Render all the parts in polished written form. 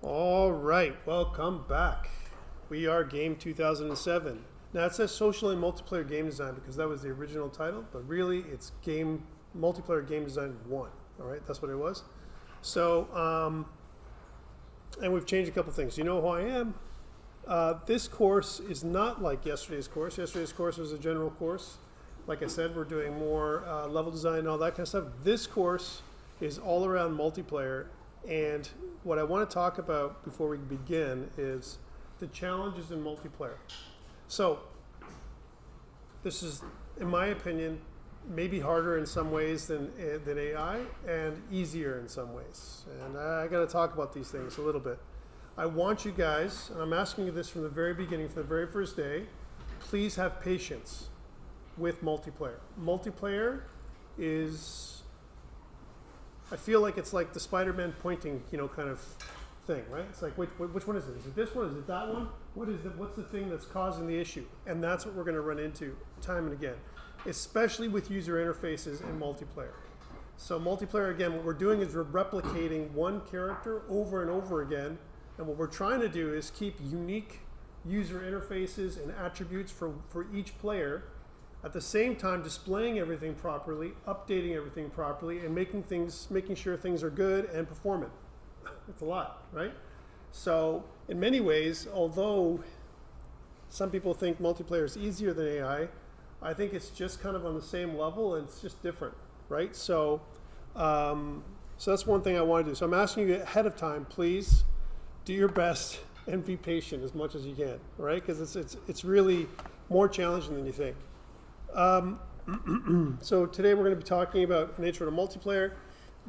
All right, welcome back. We are Game2007. Now it says social and multiplayer game design because that was the original title, but really it's multiplayer game design 1. All right, that's what it was. So, and we've changed a couple things. You know who I am. This course is not like yesterday's course. Yesterday's course was a general course. Like I said, we're doing more level design and all that kind of stuff. This course is all around multiplayer. And what I want to talk about before we begin is the challenges in multiplayer. So this is, in my opinion, maybe harder in some ways than AI and easier in some ways. And I got to talk about these things a little bit. I want you guys, and I'm asking you this from the very beginning, from the very first day, please have patience with multiplayer. Multiplayer is, I feel like it's like the Spider-Man pointing, kind of thing, right? It's like, which one is it? Is it this one? Is it that one? What's the thing that's causing the issue? And that's what we're going to run into time and again, especially with user interfaces in multiplayer. So multiplayer, again, what we're doing is we're replicating one character over and over again. And what we're trying to do is keep unique user interfaces and attributes for each player, at the same time displaying everything properly, updating everything properly, and making sure things are good and performant. It's a lot, right? So in many ways, although some people think multiplayer is easier than AI, I think it's just kind of on the same level and it's just different, right? So, so that's one thing I want to do. So I'm asking you ahead of time, please do your best and be patient as much as you can, right? Because it's really more challenging than you think. So today we're going to be talking about an intro to multiplayer,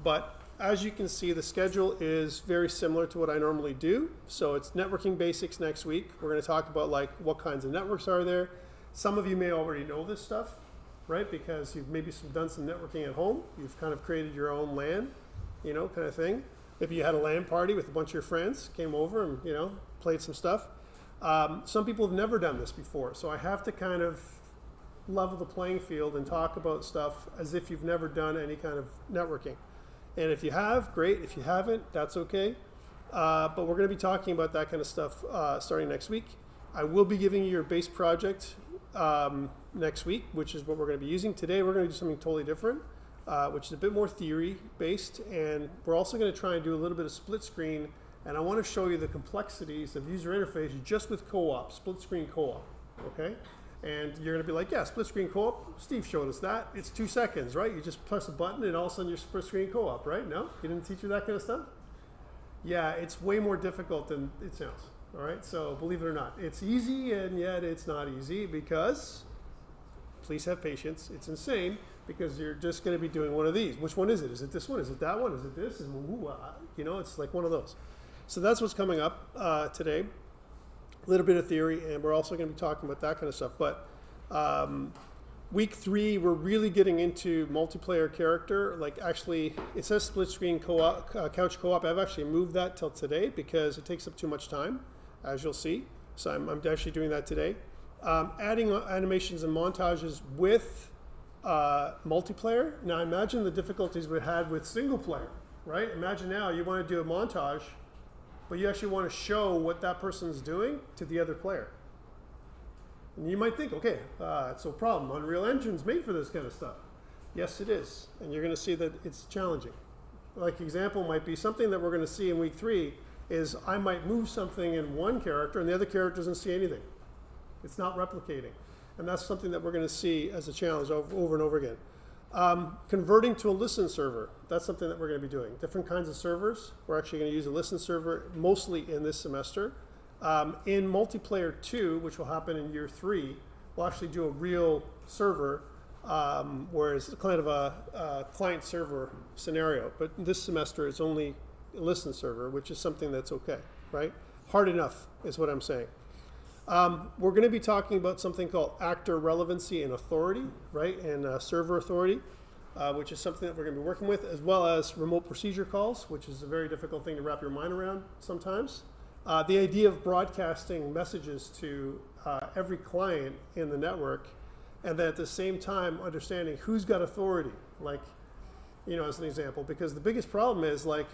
but as you can see, the schedule is very similar to what I normally do. So it's networking basics next week. We're going to talk about like what kinds of networks are there. Some of you may already know this stuff, right? Because you've maybe done some networking at home. You've kind of created your own LAN, kind of thing. Maybe you had a LAN party with a bunch of your friends, came over and, played some stuff. Some people have never done this before. So I have to kind of level the playing field and talk about stuff as if you've never done any kind of networking. And if you have, great. If you haven't, that's okay. But we're going to be talking about that kind of stuff starting next week. I will be giving you your base project next week, which is what we're going to be using. Today we're going to do something totally different, which is a bit more theory-based. And we're also going to try and do a little bit of split screen. And I want to show you the complexities of user interface just with co-op, split screen co-op, okay? And you're going to be like, yeah, split screen co-op, Steve showed us that. It's 2 seconds, right? You just press a button and all of a sudden you're split screen co-op, right? No? He didn't teach you that kind of stuff? Yeah, it's way more difficult than it sounds, all right? So believe it or not, it's easy and yet it's not easy because, please have patience, it's insane because you're just going to be doing one of these. Which one is it? Is it this one? Is it that one? Is it this? It's like one of those. So that's what's coming up today. A little bit of theory, and we're also going to be talking about that kind of stuff. But week 3, we're really getting into multiplayer character. Like actually, it says split screen co-op, couch co-op. I've actually moved that till today because it takes up too much time, as you'll see. So I'm actually doing that today. Adding animations and montages with multiplayer. Now imagine the difficulties we had with single player, right? Imagine now you want to do a montage, but you actually want to show what that person's doing to the other player. And you might think, okay, it's no problem. Unreal Engine's made for this kind of stuff. Yes, it is. And you're going to see that it's challenging. Like example might be something that we're going to see in week 3 is I might move something in one character and the other character doesn't see anything. It's not replicating. And that's something that we're going to see as a challenge over and over again. Converting to a listen server, that's something that we're going to be doing. Different kinds of servers. We're actually going to use a listen server mostly in this semester. In multiplayer 2, which will happen in year 3, we'll actually do a real server, whereas it's kind of a client server scenario. But this semester it's only a listen server, which is something that's okay, right? Hard enough is what I'm saying. We're going to be talking about something called actor relevancy and authority, right? And server authority, which is something that we're going to be working with, as well as remote procedure calls, which is a very difficult thing to wrap your mind around sometimes. The idea of broadcasting messages to every client in the network, and then at the same time understanding who's got authority, like, as an example. Because the biggest problem is, like,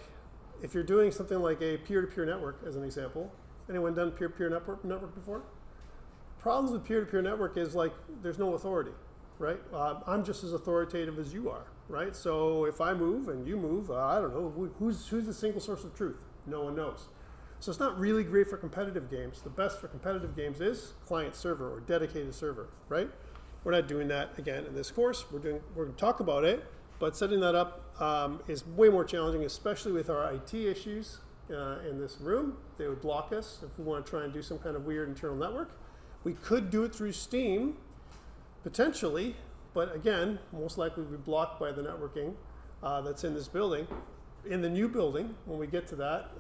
if you're doing something like a peer-to-peer network, as an example, anyone done peer-to-peer network before? Problems with peer-to-peer network is like there's no authority, right? I'm just as authoritative as you are, right? So if I move and you move, I don't know, who's the single source of truth? No one knows. So it's not really great for competitive games. The best for competitive games is client server or dedicated server, right? We're not doing that again in this course. We're going to talk about it, but setting that up is way more challenging, especially with our IT issues in this room. They would block us if we want to try and do some kind of weird internal network. We could do it through Steam, potentially, but again, most likely we'd be blocked by the networking that's in this building. In the new building, when we get to that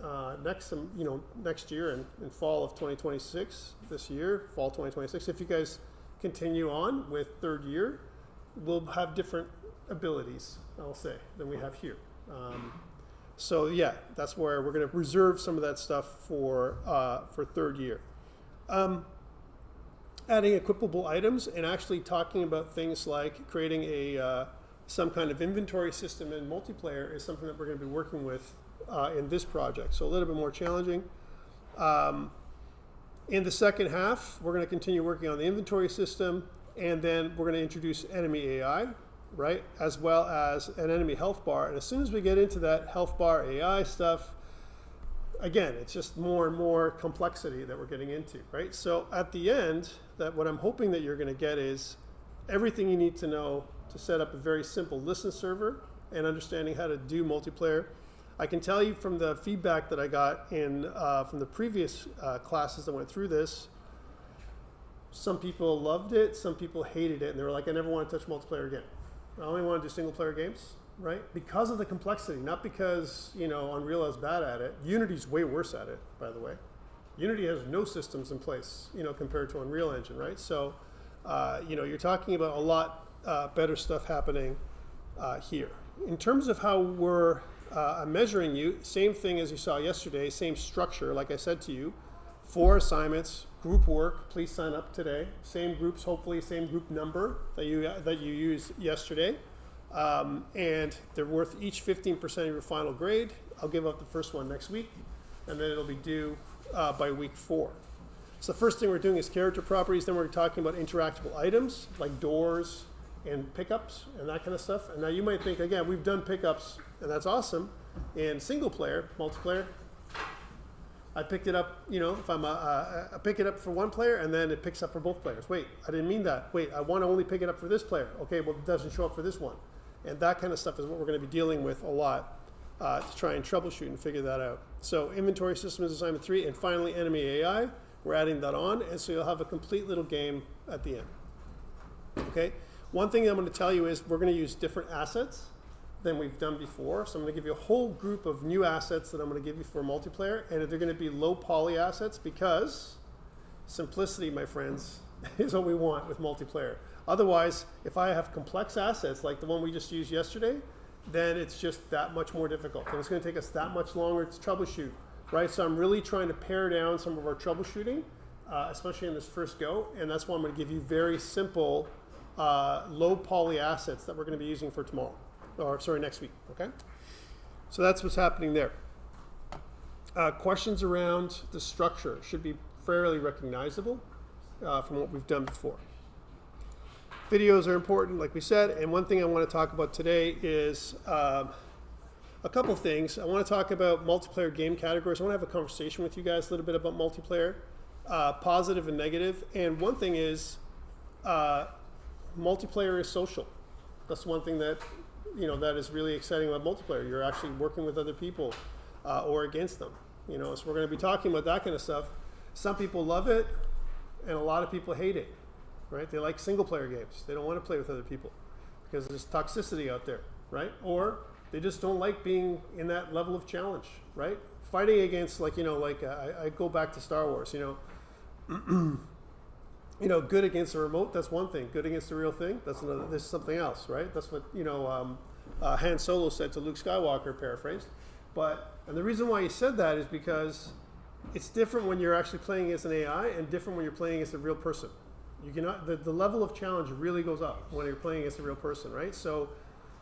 next year in fall of 2026, this year, fall 2026, if you guys continue on with third year, we'll have different abilities, I'll say, than we have here. So yeah, that's where we're going to reserve some of that stuff for third year. Adding equipable items and actually talking about things like creating some kind of inventory system in multiplayer is something that we're going to be working with in this project. So a little bit more challenging. In the second half, we're going to continue working on the inventory system, and then we're going to introduce enemy AI, right, as well as an enemy health bar. And as soon as we get into that health bar AI stuff, again, it's just more and more complexity that we're getting into, right? So at the end, what I'm hoping that you're going to get is everything you need to know to set up a very simple listen server and understanding how to do multiplayer. I can tell you from the feedback that I got from the previous classes that went through this, some people loved it, some people hated it, and they were like, I never want to touch multiplayer again. I only want to do single player games, right? Because of the complexity, not because Unreal is bad at it. Unity's way worse at it, by the way. Unity has no systems in place, compared to Unreal Engine, right? So, you're talking about a lot better stuff happening here. In terms of how we're measuring you, same thing as you saw yesterday, same structure, like I said to you, 4 assignments, group work, please sign up today. Same groups, hopefully same group number that you used yesterday. And they're worth each 15% of your final grade. I'll give out the first one next week, and then it'll be due by week 4. So the first thing we're doing is character properties, then we're talking about interactable items like doors and pickups and that kind of stuff. And now you might think, again, we've done pickups, and that's awesome. In single player, multiplayer, I picked it up, if I pick it up for one player and then it picks up for both players. Wait, I didn't mean that. Wait, I want to only pick it up for this player. Okay, well, it doesn't show up for this one. And that kind of stuff is what we're going to be dealing with a lot to try and troubleshoot and figure that out. So inventory system is assignment 3, and finally enemy AI. We're adding that on, and so you'll have a complete little game at the end. Okay. One thing I'm going to tell you is we're going to use different assets than we've done before. So I'm going to give you a whole group of new assets that I'm going to give you for multiplayer, and they're going to be low poly assets because simplicity, my friends, is what we want with multiplayer. Otherwise, if I have complex assets like the one we just used yesterday, then it's just that much more difficult. And it's going to take us that much longer to troubleshoot, right? So I'm really trying to pare down some of our troubleshooting, especially in this first go, and that's why I'm going to give you very simple low poly assets that we're going to be using for tomorrow, or sorry, next week, okay? So that's what's happening there. Questions around the structure should be fairly recognizable from what we've done before. Videos are important, like we said, and one thing I want to talk about today is a couple things. I want to talk about multiplayer game categories. I want to have a conversation with you guys a little bit about multiplayer, positive and negative. And one thing is multiplayer is social. That's one thing that that is really exciting about multiplayer. You're actually working with other people or against them. So we're going to be talking about that kind of stuff. Some people love it, and a lot of people hate it. Right? They like single player games. They don't want to play with other people because there's toxicity out there, right? Or they just don't like being in that level of challenge, right? Fighting against I go back to Star Wars, good against a remote, that's one thing. Good against the real thing, that's another. There's something else, right? That's what Han Solo said to Luke Skywalker, paraphrased. And the reason why he said that is because it's different when you're actually playing as an AI and different when you're playing as a real person. You cannot, the level of challenge really goes up when you're playing against a real person, right? So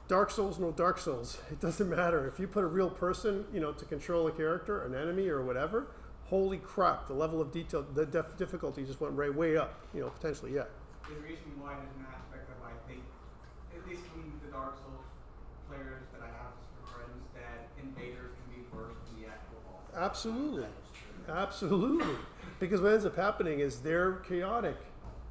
Dark Souls, no Dark Souls. It doesn't matter. If you put a real person, to control a character, an enemy or whatever, holy crap, the level of detail, the difficulty just went way up, potentially, yeah. The reason why there's an aspect of, I think, at least from the Dark Souls players that I have as friends, that invaders can be worse than the actual boss. Absolutely. Absolutely. Because what ends up happening is they're chaotic.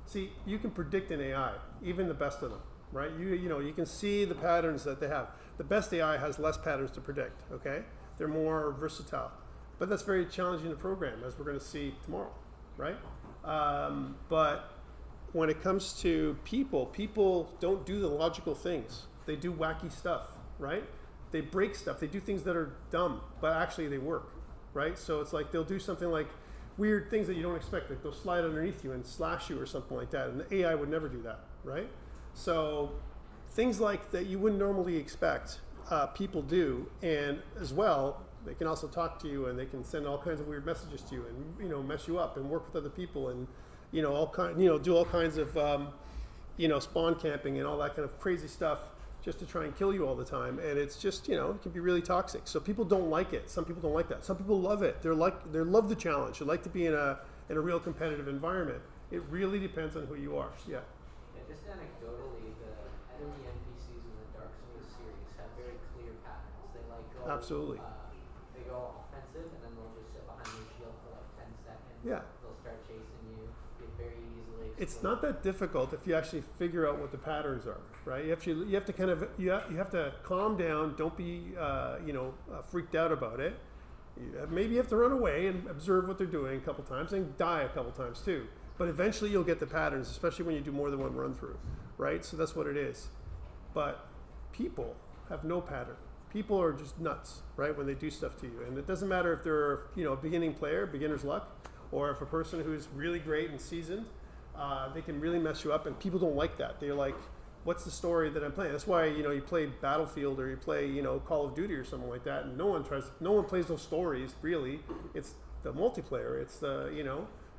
See, you can predict an AI, even the best of them, right? You can see the patterns that they have. The best AI has less patterns to predict, okay? They're more versatile. But that's very challenging to program, as we're going to see tomorrow, right? But when it comes to people don't do the logical things. They do wacky stuff, right? They break stuff. They do things that are dumb, but actually they work, right? So it's like they'll do something like weird things that you don't expect. Like they'll slide underneath you and slash you or something like that. And the AI would never do that, right? So things like that you wouldn't normally expect, people do. And as well, they can also talk to you and they can send all kinds of weird messages to you and mess you up and work with other people and do all kinds of spawn camping and all that kind of crazy stuff just to try and kill you all the time. And it's just it can be really toxic. So people don't like it. Some people don't like that. Some people love it. They love the challenge. They like to be in a real competitive environment. It really depends on who you are. Yeah. Just anecdotally, the enemy NPCs in the Dark Souls series have very clear patterns. They go absolutely. They go offensive and then they'll just sit behind your shield for like 10 seconds. Yeah. They'll start chasing you. Get very easily exploded. It's not that difficult if you actually figure out what the patterns are, right? You have to calm down. Don't be freaked out about it. Maybe you have to run away and observe what they're doing a couple times and die a couple times too. But eventually you'll get the patterns, especially when you do more than one run through, right? So that's what it is. But people have no pattern. People are just nuts, right, when they do stuff to you. And it doesn't matter if they're a beginning player, beginner's luck, or if a person who's really great and seasoned, they can really mess you up. And people don't like that. They're like, what's the story that I'm playing? That's why you play Battlefield or you play Call of Duty or something like that, and no one plays those stories really. It's the multiplayer. It's the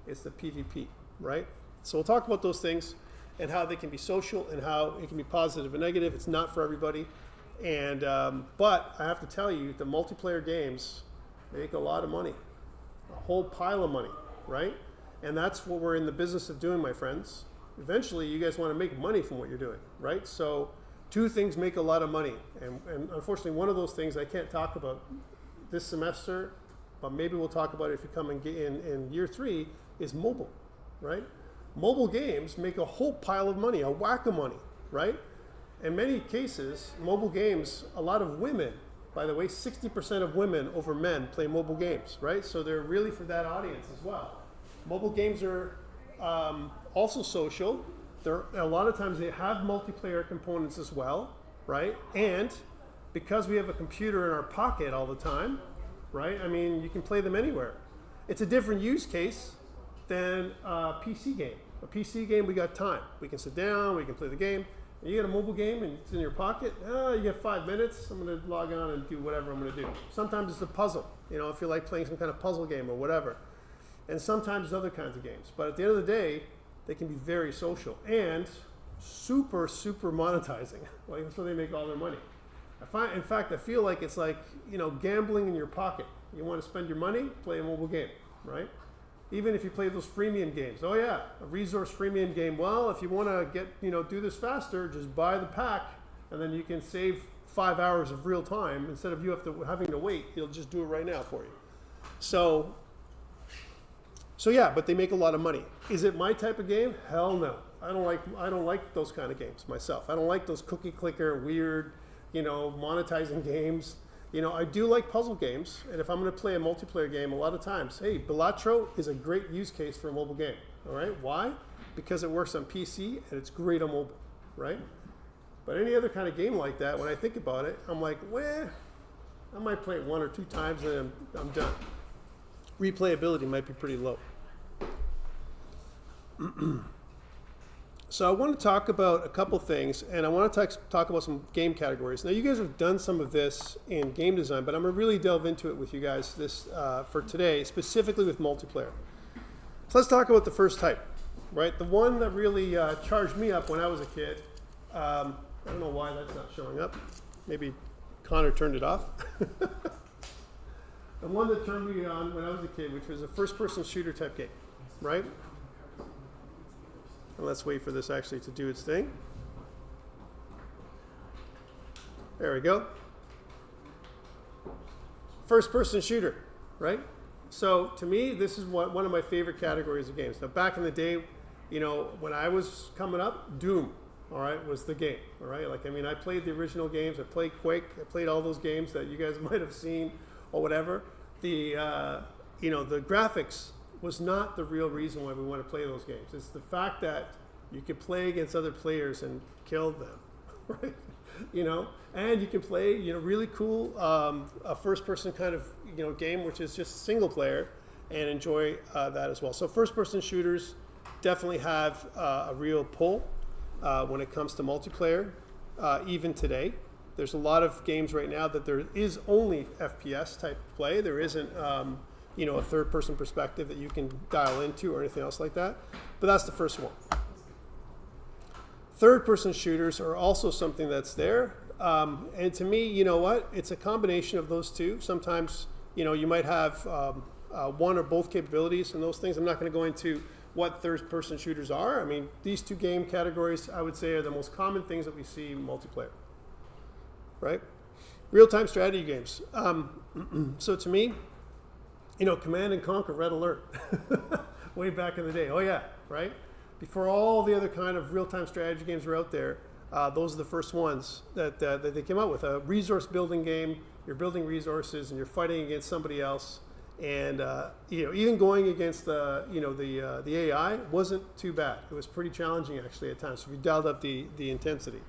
it's the PvP. Right? So we'll talk about those things and how they can be social and how it can be positive and negative. It's not for everybody. And but I have to tell you, the multiplayer games make a lot of money, a whole pile of money, right? And that's what we're in the business of doing, my friends. Eventually, you guys want to make money from what you're doing, right? So two things make a lot of money. And unfortunately, one of those things I can't talk about this semester, but maybe we'll talk about it if you come in year 3, is mobile. Right? Mobile games make a whole pile of money, a whack of money, right? In many cases, mobile games, a lot of women, by the way, 60% of women over men play mobile games, right? So they're really for that audience as well. Mobile games are also social. A lot of times they have multiplayer components as well, right? And because we have a computer in our pocket all the time, right? I mean, you can play them anywhere. It's a different use case than a PC game. A PC game, we got time. We can sit down, we can play the game. And you get a mobile game and it's in your pocket, you get 5 minutes, I'm gonna log on and do whatever I'm gonna do. Sometimes it's a puzzle, if you like playing some kind of puzzle game or whatever. And sometimes it's other kinds of games. But at the end of the day, they can be very social and super, super monetizing. Like that's where they make all their money. In fact, I feel like it's like, gambling in your pocket. You wanna spend your money, play a mobile game, right? Even if you play those freemium games. Oh yeah, a resource freemium game. Well, if you want to get, do this faster, just buy the pack and then you can save 5 hours of real time instead of having to wait. He'll just do it right now for you. So yeah, but they make a lot of money. Is it my type of game? Hell no. I don't like those kind of games myself. I don't like those cookie clicker, weird, monetizing games. I do like puzzle games, and if I'm going to play a multiplayer game, a lot of times, hey, Balatro is a great use case for a mobile game. All right, why? Because it works on PC and it's great on mobile, right? But any other kind of game like that, when I think about it, I'm like, I might play it 1 or 2 times and I'm done. Replayability might be pretty low. So I want to talk about a couple things, and I want to talk about some game categories. Now, you guys have done some of this in game design, but I'm going to really delve into it with you guys for today, specifically with multiplayer. So let's talk about the first type, right? The one that really charged me up when I was a kid I don't know why that's not showing up. Maybe Connor turned it off. The one that turned me on when I was a kid, which was a first-person shooter type game, right? And let's wait for this actually to do its thing. There we go. First-person shooter, right? So to me, this is one of my favorite categories of games. Now, back in the day, you know, when I was coming up, Doom, all right, was the game, all right? Like, I mean, I played the original games. I played Quake. I played all those games that you guys might have seen or whatever. The, you know, the graphics was not the real reason why we want to play those games. It's the fact that you could play against other players and kill them, right? You know, and you can play, you know, really cool a first-person kind of, you know, game, which is just single player, and enjoy that as well. So first-person shooters definitely have a real pull when it comes to multiplayer, even today. There's a lot of games right now that there is only FPS type play. There isn't, you know, a third-person perspective that you can dial into or anything else like that. But that's the first one. Third-person shooters are also something that's there. And to me, you know what? It's a combination of those two. Sometimes, you know, you might have one or both capabilities in those things. I'm not going to go into what third-person shooters are. I mean, these two game categories, I would say, are the most common things that we see in multiplayer. Right? Real-time strategy games. So to me, you know, Command and Conquer, Red Alert, way back in the day. Oh yeah, right? Before all the other kind of real-time strategy games were out there, those are the first ones that they came out with. A resource building game. You're building resources and you're fighting against somebody else. And you know, even going against you know, the AI wasn't too bad. It was pretty challenging actually at times. So we dialed up the intensity.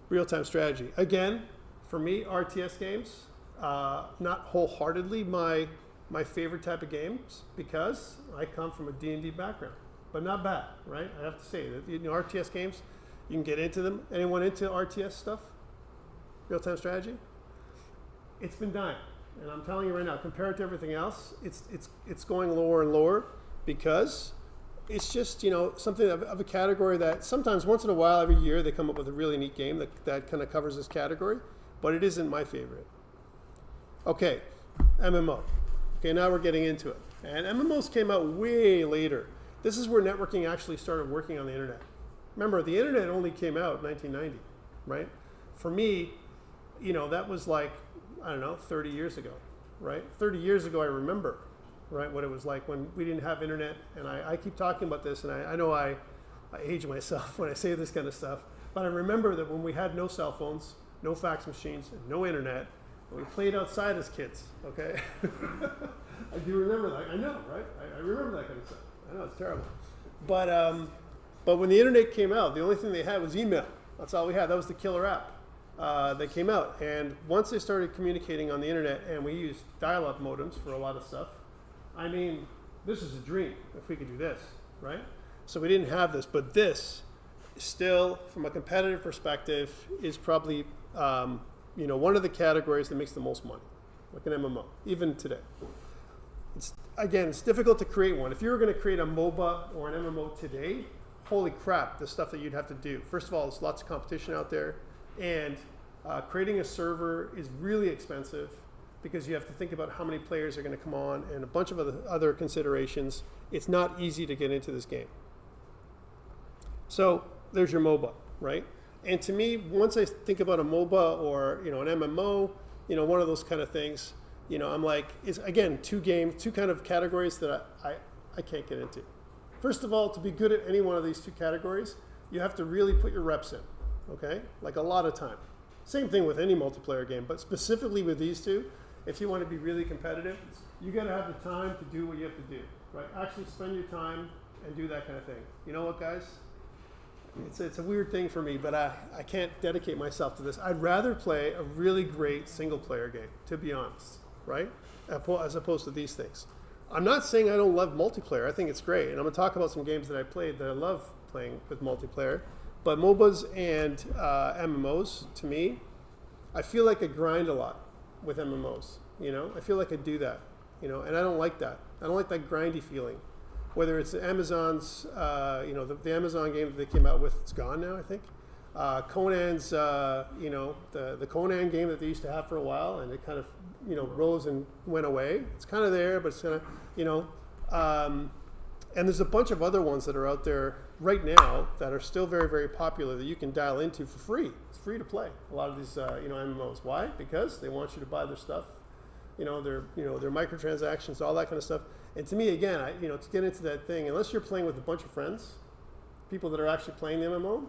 Real-time strategy. Again, for me, RTS games, not wholeheartedly my favorite type of games because I come from a D&D background, but not bad, right? I have to say that, you know, RTS games, you can get into them. Anyone into RTS stuff? Real-time strategy? It's been dying, and I'm telling you right now, compared to everything else, it's going lower and lower because it's just, you know, something of a category that sometimes once in a while, every year, they come up with a really neat game that kind of covers this category, but it isn't my favorite. Okay, MMO. Okay, now we're getting into it. And MMOs came out way later. This is where networking actually started working on the internet. Remember, the internet only came out in 1990, right? For me, you know, that was like, I don't know, 30 years ago, right? 30 years ago, I remember, right, what it was like when we didn't have internet. And I keep talking about this, and I know I age myself when I say this kind of stuff, but I remember that when we had no cell phones, no fax machines, and no internet, and we played outside as kids, okay? I do remember that. I know, right? I remember that kind of stuff. I know, it's terrible. But when the internet came out, the only thing they had was email. That's all we had. That was the killer app that came out. And once they started communicating on the internet, and we used dial-up modems for a lot of stuff, I mean, this is a dream if we could do this, right? So we didn't have this, but this still, from a competitive perspective, is probably you know, one of the categories that makes the most money, like an MMO, even today. Again, it's difficult to create one. If you were going to create a MOBA or an MMO today, holy crap, the stuff that you'd have to do. First of all, there's lots of competition out there, and creating a server is really expensive because you have to think about how many players are going to come on and a bunch of other considerations. It's not easy to get into this game. So there's your MOBA, right? And to me, once I think about a MOBA or, you know, an MMO, you know, one of those kind of things, you know, I'm like, it's again, two kind of categories that I can't get into. First of all, to be good at any one of these two categories, you have to really put your reps in, okay? Like a lot of time. Same thing with any multiplayer game, but specifically with these two, if you want to be really competitive, you got to have the time to do what you have to do, right? Actually spend your time and do that kind of thing. You know what, guys? It's a weird thing for me, but I can't dedicate myself to this. I'd rather play a really great single-player game, to be honest, right? As opposed to these things. I'm not saying I don't love multiplayer. I think it's great. And I'm going to talk about some games that I played that I love playing with multiplayer. But MOBAs and MMOs, to me, I feel like I grind a lot with MMOs. You know, I feel like I do that. You know, and I don't like that. I don't like that grindy feeling. Whether it's Amazon's, you know, the Amazon game that they came out with, it's gone now, I think. Conan's, the Conan game that they used to have for a while, and it kind of, rose and went away. It's kind of there, but it's kind of, and there's a bunch of other ones that are out there right now that are still very, very popular that you can dial into for free. It's free to play. A lot of these, MMOs. Why? Because they want you to buy their stuff. Their microtransactions, all that kind of stuff. And to me, again, to get into that thing, unless you're playing with a bunch of friends, people that are actually playing the MMO,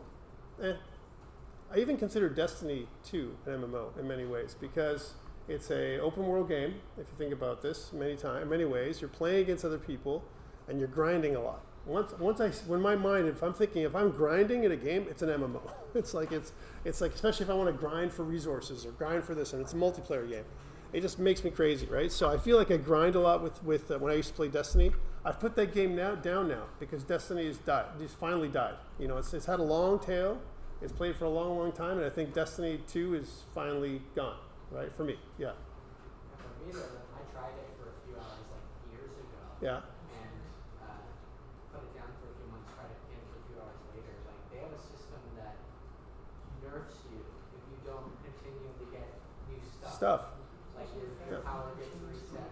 I even consider Destiny 2 an MMO in many ways because it's a open world game. If you think about this, many ways, you're playing against other people and you're grinding a lot. When my mind, if I'm grinding in a game, it's an MMO. It's like especially if I want to grind for resources or grind for this, and it's a multiplayer game. It just makes me crazy, right? So I feel like I grind a lot with when I used to play Destiny. I've put that game down now because Destiny has died. It's finally died. It's had a long tail. It's played for a long, long time, and I think Destiny 2 is finally gone, right? For me, yeah. For me, though, I tried it for a few hours years ago. Yeah. And put it down for a few months, tried it again for a few hours later. They have a system that nerfs you if you don't continually get new stuff. Your power gets reset.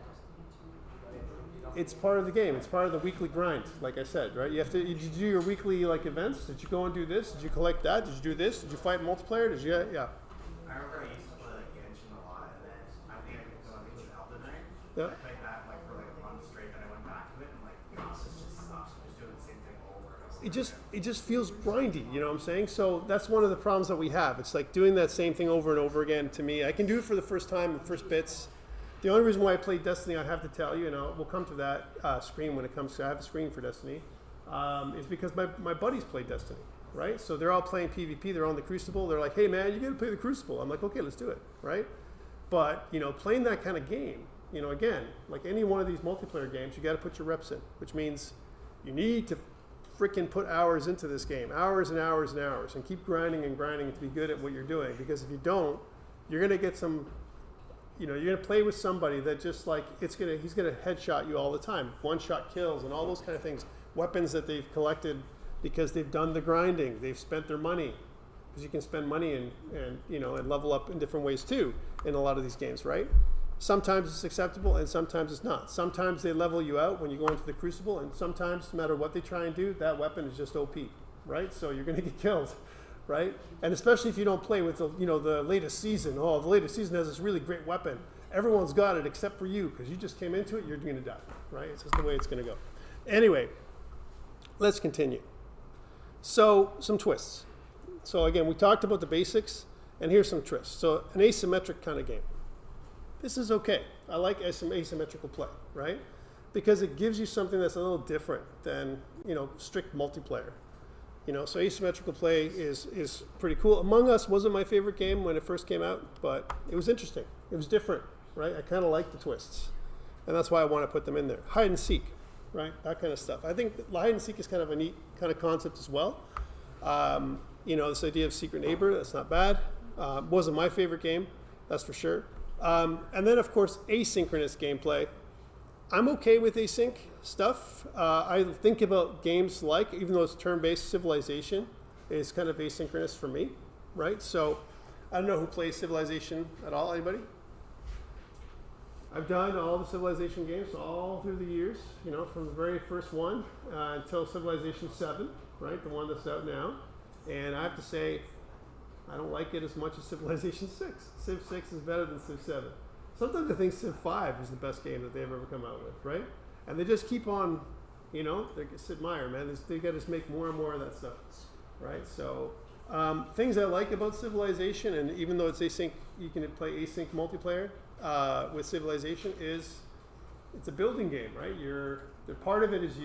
It's part of the game. It's part of the weekly grind, like I said, right? Did you do your weekly events? Did you go and do this? Did you collect that? Did you do this? Did you fight multiplayer? Yeah. I remember I used to play Genshin a lot, and then I think I could go into Elden Ring. Yeah. I played that for a month straight, then I went back to it, and gosh, this just sucks. I'm just doing the same thing over and over. It just feels grindy, you know what I'm saying? So that's one of the problems that we have. It's like doing that same thing over and over again. To me, I can do it for the first time, the first bits. The only reason why I played Destiny, I have to tell you, we'll come to that screen when it comes to, I have a screen for Destiny, is because my buddies play Destiny, right? So they're all playing PvP, they're on the Crucible, they're like, hey man, you gotta play the Crucible. I'm like, okay, let's do it, right? But, playing that kind of game, again, like any one of these multiplayer games, you gotta put your reps in, which means you need to freaking put hours into this game, hours and hours and hours, and keep grinding and grinding to be good at what you're doing, because if you don't, you're gonna get some, you're going to play with somebody that just he's going to headshot you all the time. One-shot kills and all those kind of things. Weapons that they've collected because they've done the grinding. They've spent their money. Because you can spend money and level up in different ways too in a lot of these games, right? Sometimes it's acceptable and sometimes it's not. Sometimes they level you out when you go into the Crucible, and sometimes, no matter what they try and do, that weapon is just OP, right? So you're going to get killed. Right? And especially if you don't play with the latest season. Oh, the latest season has this really great weapon. Everyone's got it except for you because you just came into it, you're going to die. Right? It's just the way it's going to go. Anyway, let's continue. So, some twists. So again, we talked about the basics, and here's some twists. So, an asymmetric kind of game. This is okay. I like asymmetrical play, right? Because it gives you something that's a little different than, strict multiplayer. So asymmetrical play is pretty cool. Among Us wasn't my favorite game when it first came out, but it was interesting. It was different, right? I kind of like the twists, and that's why I want to put them in there. Hide and seek, right? That kind of stuff. I think hide and seek is kind of a neat kind of concept as well. This idea of secret neighbor, that's not bad. Wasn't my favorite game, that's for sure. And then, of course, asynchronous gameplay. I'm okay with async stuff. I think about games even though it's turn-based, Civilization is kind of asynchronous for me, right? So I don't know who plays Civilization at all. Anybody? I've done all the Civilization games all through the years, from the very first one until Civilization 7, right? The one that's out now. And I have to say, I don't like it as much as Civilization 6. Civ 6 is better than Civ 7. Sometimes I think Civ 5 is the best game that they've ever come out with, right? And they just keep on, they're Sid Meier, man. They got to make more and more of that stuff, right? So things I like about Civilization, and even though it's async, you can play async multiplayer with Civilization, is it's a building game, right? Part of it is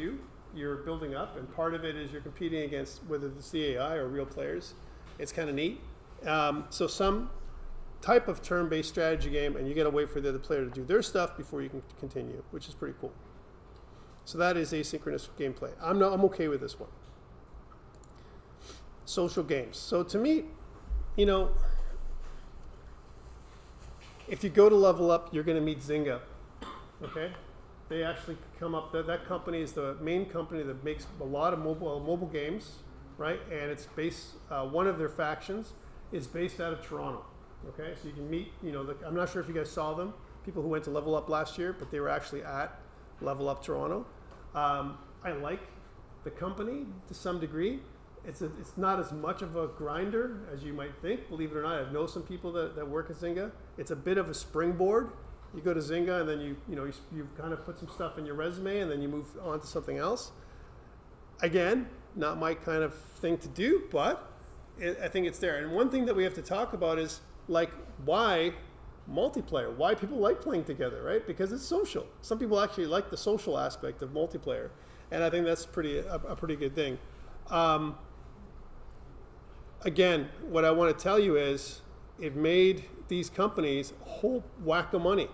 you're building up, and part of it is you're competing against whether it's the AI or real players. It's kind of neat. So some type of turn-based strategy game, and you got to wait for the other player to do their stuff before you can continue, which is pretty cool. So that is asynchronous gameplay. I'm okay with this one. Social games. So to me, if you go to level up, you're going to meet Zynga. Okay, they actually come up. That company is the main company that makes a lot of mobile games. right? And it's based, one of their factions is based out of Toronto, okay? So you can meet, I'm not sure if you guys saw them, people who went to Level Up last year, but they were actually at Level Up Toronto. I like the company to some degree. It's not as much of a grinder as you might think, believe it or not. I know some people that work at Zynga. It's a bit of a springboard. You go to Zynga and then you kind of put some stuff in your resume and then you move on to something else. Again, not my kind of thing to do, but I think it's there. And one thing that we have to talk about is like why multiplayer, why people like playing together, right? Because it's social. Some people actually like the social aspect of multiplayer, and I think that's a pretty good thing. Again, what I want to tell you is it made these companies a whole whack of money,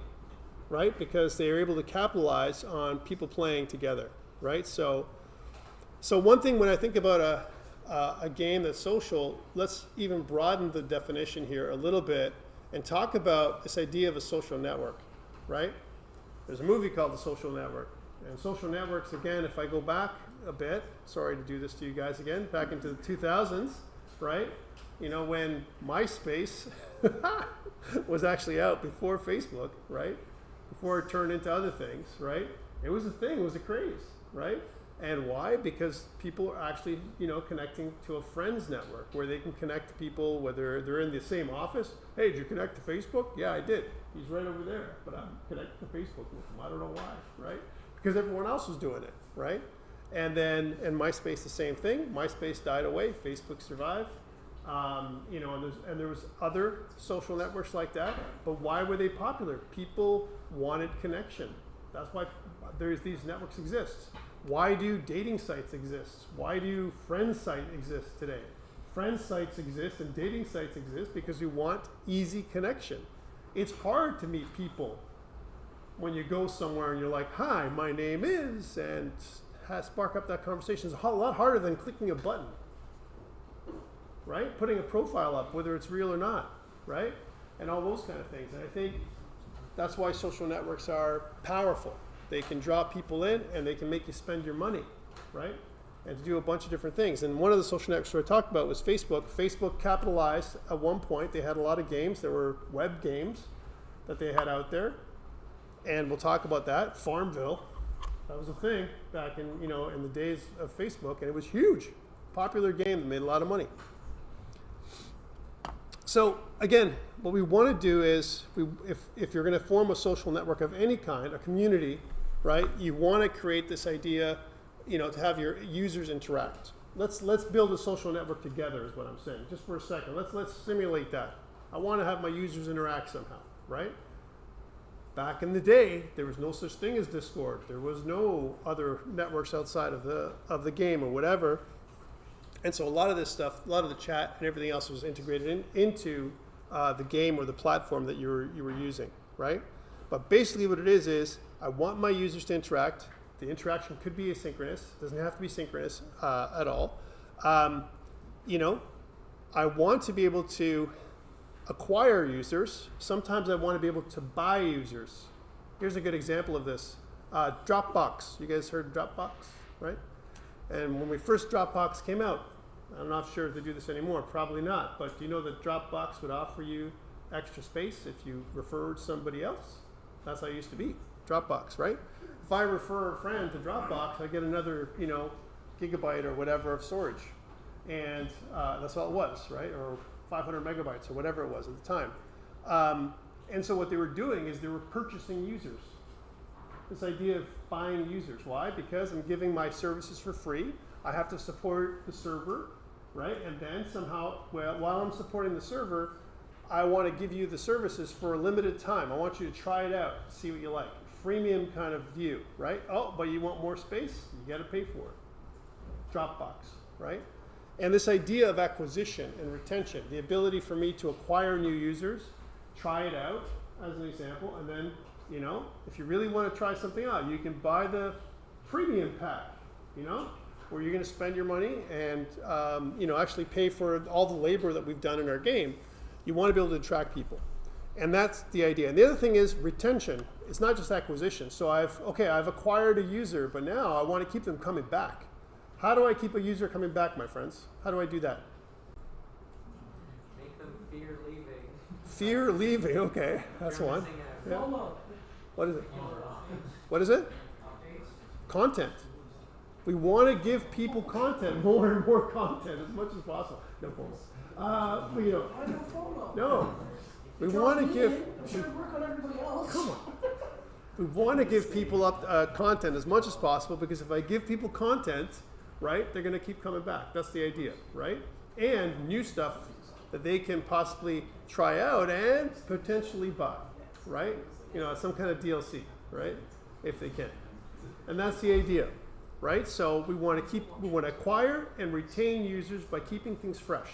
right? Because they are able to capitalize on people playing together, right? So one thing when I think about a game that's social, let's even broaden the definition here a little bit and talk about this idea of a social network, right? There's a movie called The Social Network. And social networks, again, if I go back a bit, sorry to do this to you guys again, back into the 2000s, right? When MySpace was actually out before Facebook, right? Before it turned into other things, right? It was a thing, it was a craze, right? And why? Because people are actually, connecting to a friends network where they can connect to people, whether they're in the same office. Hey, did you connect to Facebook? Yeah, I did. He's right over there, but I'm connected to Facebook with him. I don't know why, right? Because everyone else was doing it, right? And MySpace, the same thing. MySpace died away. Facebook survived. And there was other social networks like that. But why were they popular? People wanted connection. That's why these networks exist. Why do dating sites exist? Why do friend sites exist today? Friend sites exist and dating sites exist because we want easy connection. It's hard to meet people when you go somewhere and you're like, hi, my name is, and spark up that conversation. It's a lot harder than clicking a button, right? Putting a profile up, whether it's real or not, right? And all those kind of things. And I think that's why social networks are powerful. They can draw people in and they can make you spend your money, right? And to do a bunch of different things. And one of the social networks I talked about was Facebook. Facebook capitalized at one point. They had a lot of games. There were web games that they had out there. And we'll talk about that. Farmville, that was a thing back in, in the days of Facebook. And it was huge. Popular game that made a lot of money. So again, what we want to do is, if you're going to form a social network of any kind, a community, right? You want to create this idea, to have your users interact. Let's build a social network together, is what I'm saying. Just for a second, let's simulate that. I want to have my users interact somehow, right? Back in the day, there was no such thing as Discord. There was no other networks outside of the game or whatever. And so a lot of this stuff, a lot of the chat and everything else was integrated into the game or the platform that you were using, right? But basically what it is I want my users to interact. The interaction could be asynchronous. It doesn't have to be synchronous at all. I want to be able to acquire users. Sometimes I want to be able to buy users. Here's a good example of this. Dropbox. You guys heard Dropbox, right? And when Dropbox came out, I'm not sure if they do this anymore, probably not, but do you know that Dropbox would offer you extra space if you referred somebody else? That's how it used to be, Dropbox, right? If I refer a friend to Dropbox, I get another, gigabyte or whatever of storage. And that's all it was, right? Or 500 megabytes or whatever it was at the time. And so what they were doing is they were purchasing users. This idea of buying users. Why? Because I'm giving my services for free. I have to support the server, right? And then somehow, while I'm supporting the server, I want to give you the services for a limited time. I want you to try it out, see what you like. Freemium kind of view, right? Oh, but you want more space? You got to pay for it. Dropbox, right? And this idea of acquisition and retention, the ability for me to acquire new users, try it out as an example, and then, if you really want to try something out, you can buy the premium pack, where you're going to spend your money and, actually pay for all the labor that we've done in our game. You want to be able to attract people. And that's the idea. And the other thing is retention. It's not just acquisition. So I've acquired a user, but now I want to keep them coming back. How do I keep a user coming back, my friends? How do I do that? Make them fear leaving. Fear leaving, okay, that's You're one. missing out. Yeah. What is it? What is it? Content. We want to give people content, more and more content, as much as possible. No FOMO. But, you know, I know FOMO. no. We want to give. Should work on everybody else. Come on. We want to give people up content as much as possible, because if I give people content, right, they're going to keep coming back. That's the idea, right? And new stuff that they can possibly try out and potentially buy, right? You know, some kind of DLC, right? If they can. And that's the idea, right? So we want to acquire and retain users by keeping things fresh,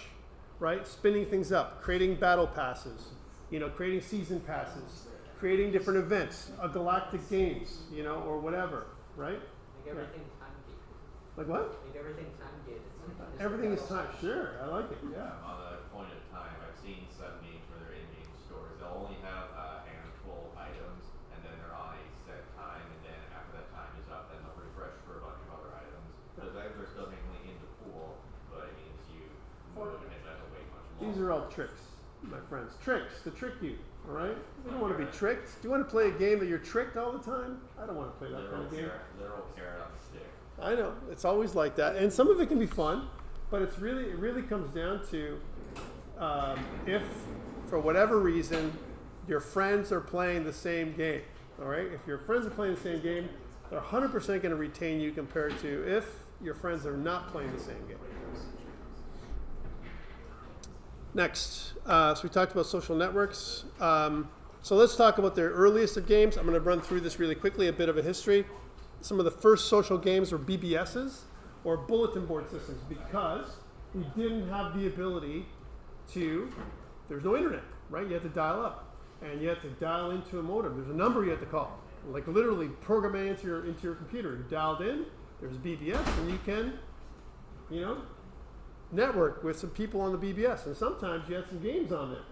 right? Spinning things up, creating battle passes, you know, creating season passes, creating different events, galactic games, you know, or whatever, right? Make everything time gated. Like what? Make everything time gated. Everything is time. Sure, I like it. Yeah. On the point of time, I've seen some games where they're in-game stores. They'll only have a handful of items, and then they're on a set time, and then after that time is up, then they'll refresh for a bunch of other items. Those items are still technically in the pool, but it means you move and it doesn't wait much longer. These are all tricks, my friends. Tricks to trick you. All right. You don't want to be tricked. Do you want to play a game that you're tricked all the time? I don't want to play that kind of game. Literal carrot on the stick. I know, it's always like that, and some of it can be fun, but it really comes down to if, for whatever reason, your friends are playing the same game. All right, if your friends are playing the same game, they're 100% going to retain you compared to if your friends are not playing the same game. Next, so we talked about social networks. So let's talk about their earliest of games. I'm going to run through this really quickly, a bit of a history. Some of the first social games were BBSs, or bulletin board systems, because we didn't have the ability to, there's no internet, right? You had to dial up, and you had to dial into a modem. There's a number you had to call, like literally program it into your computer. You dialed in, there's BBS, and you can, you know, network with some people on the BBS, and sometimes you had some games on there.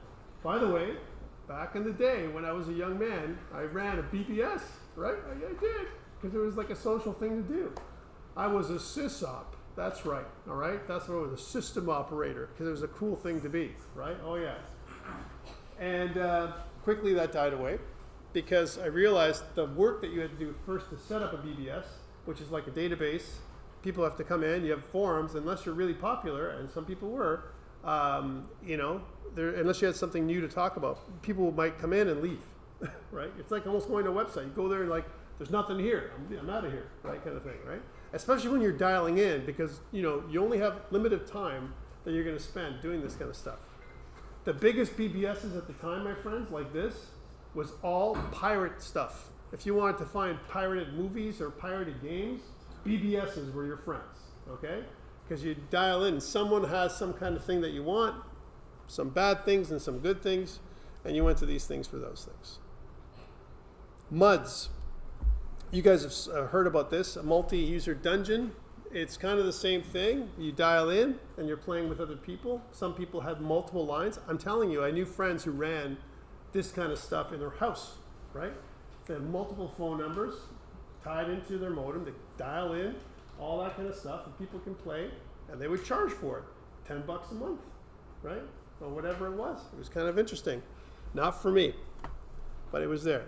By the way, back in the day when I was a young man, I ran a BBS, right? I did, because it was like a social thing to do. I was a sysop, that's right, all right? That's what I was, a system operator, because it was a cool thing to be, right? Oh yeah. And quickly that died away, because I realized the work that you had to do first to set up a BBS, which is like a database. People have to come in, you have forums, unless you're really popular, and some people were, you know, unless you had something new to talk about, people might come in and leave, right? It's like almost going to a website. You go there and like, there's nothing here, I'm out of here, right, kind of thing, right? Especially when you're dialing in, because, you know, you only have limited time that you're going to spend doing this kind of stuff. The biggest BBSs at the time, my friends, like this, was all pirate stuff. If you wanted to find pirated movies or pirated games, BBSs were your friends, okay? Because you dial in and someone has some kind of thing that you want, some bad things and some good things, and you went to these things for those things. MUDs. You guys have heard about this, a multi-user dungeon. It's kind of the same thing. You dial in and you're playing with other people. Some people had multiple lines. I'm telling you, I knew friends who ran this kind of stuff in their house, right? They had multiple phone numbers tied into their modem. They dial in, all that kind of stuff, and people can play, and they would charge for it, $10 a month, right? Or whatever it was. It was kind of interesting. Not for me, but it was there.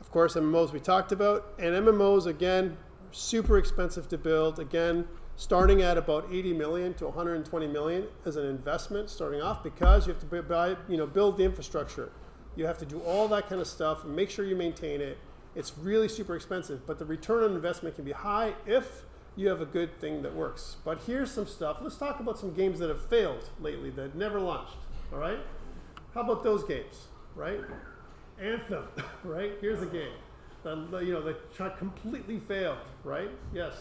Of course, MMOs we talked about, and MMOs, again, super expensive to build. Again, starting at about 80 million to 120 million as an investment starting off, because you have to buy, build the infrastructure. You have to do all that kind of stuff and make sure you maintain it. It's really super expensive, but the return on investment can be high if you have a good thing that works. But here's some stuff. Let's talk about some games that have failed lately, that never launched, all right? How about those games, right? Anthem, right? Here's a game that completely failed, right? Yes.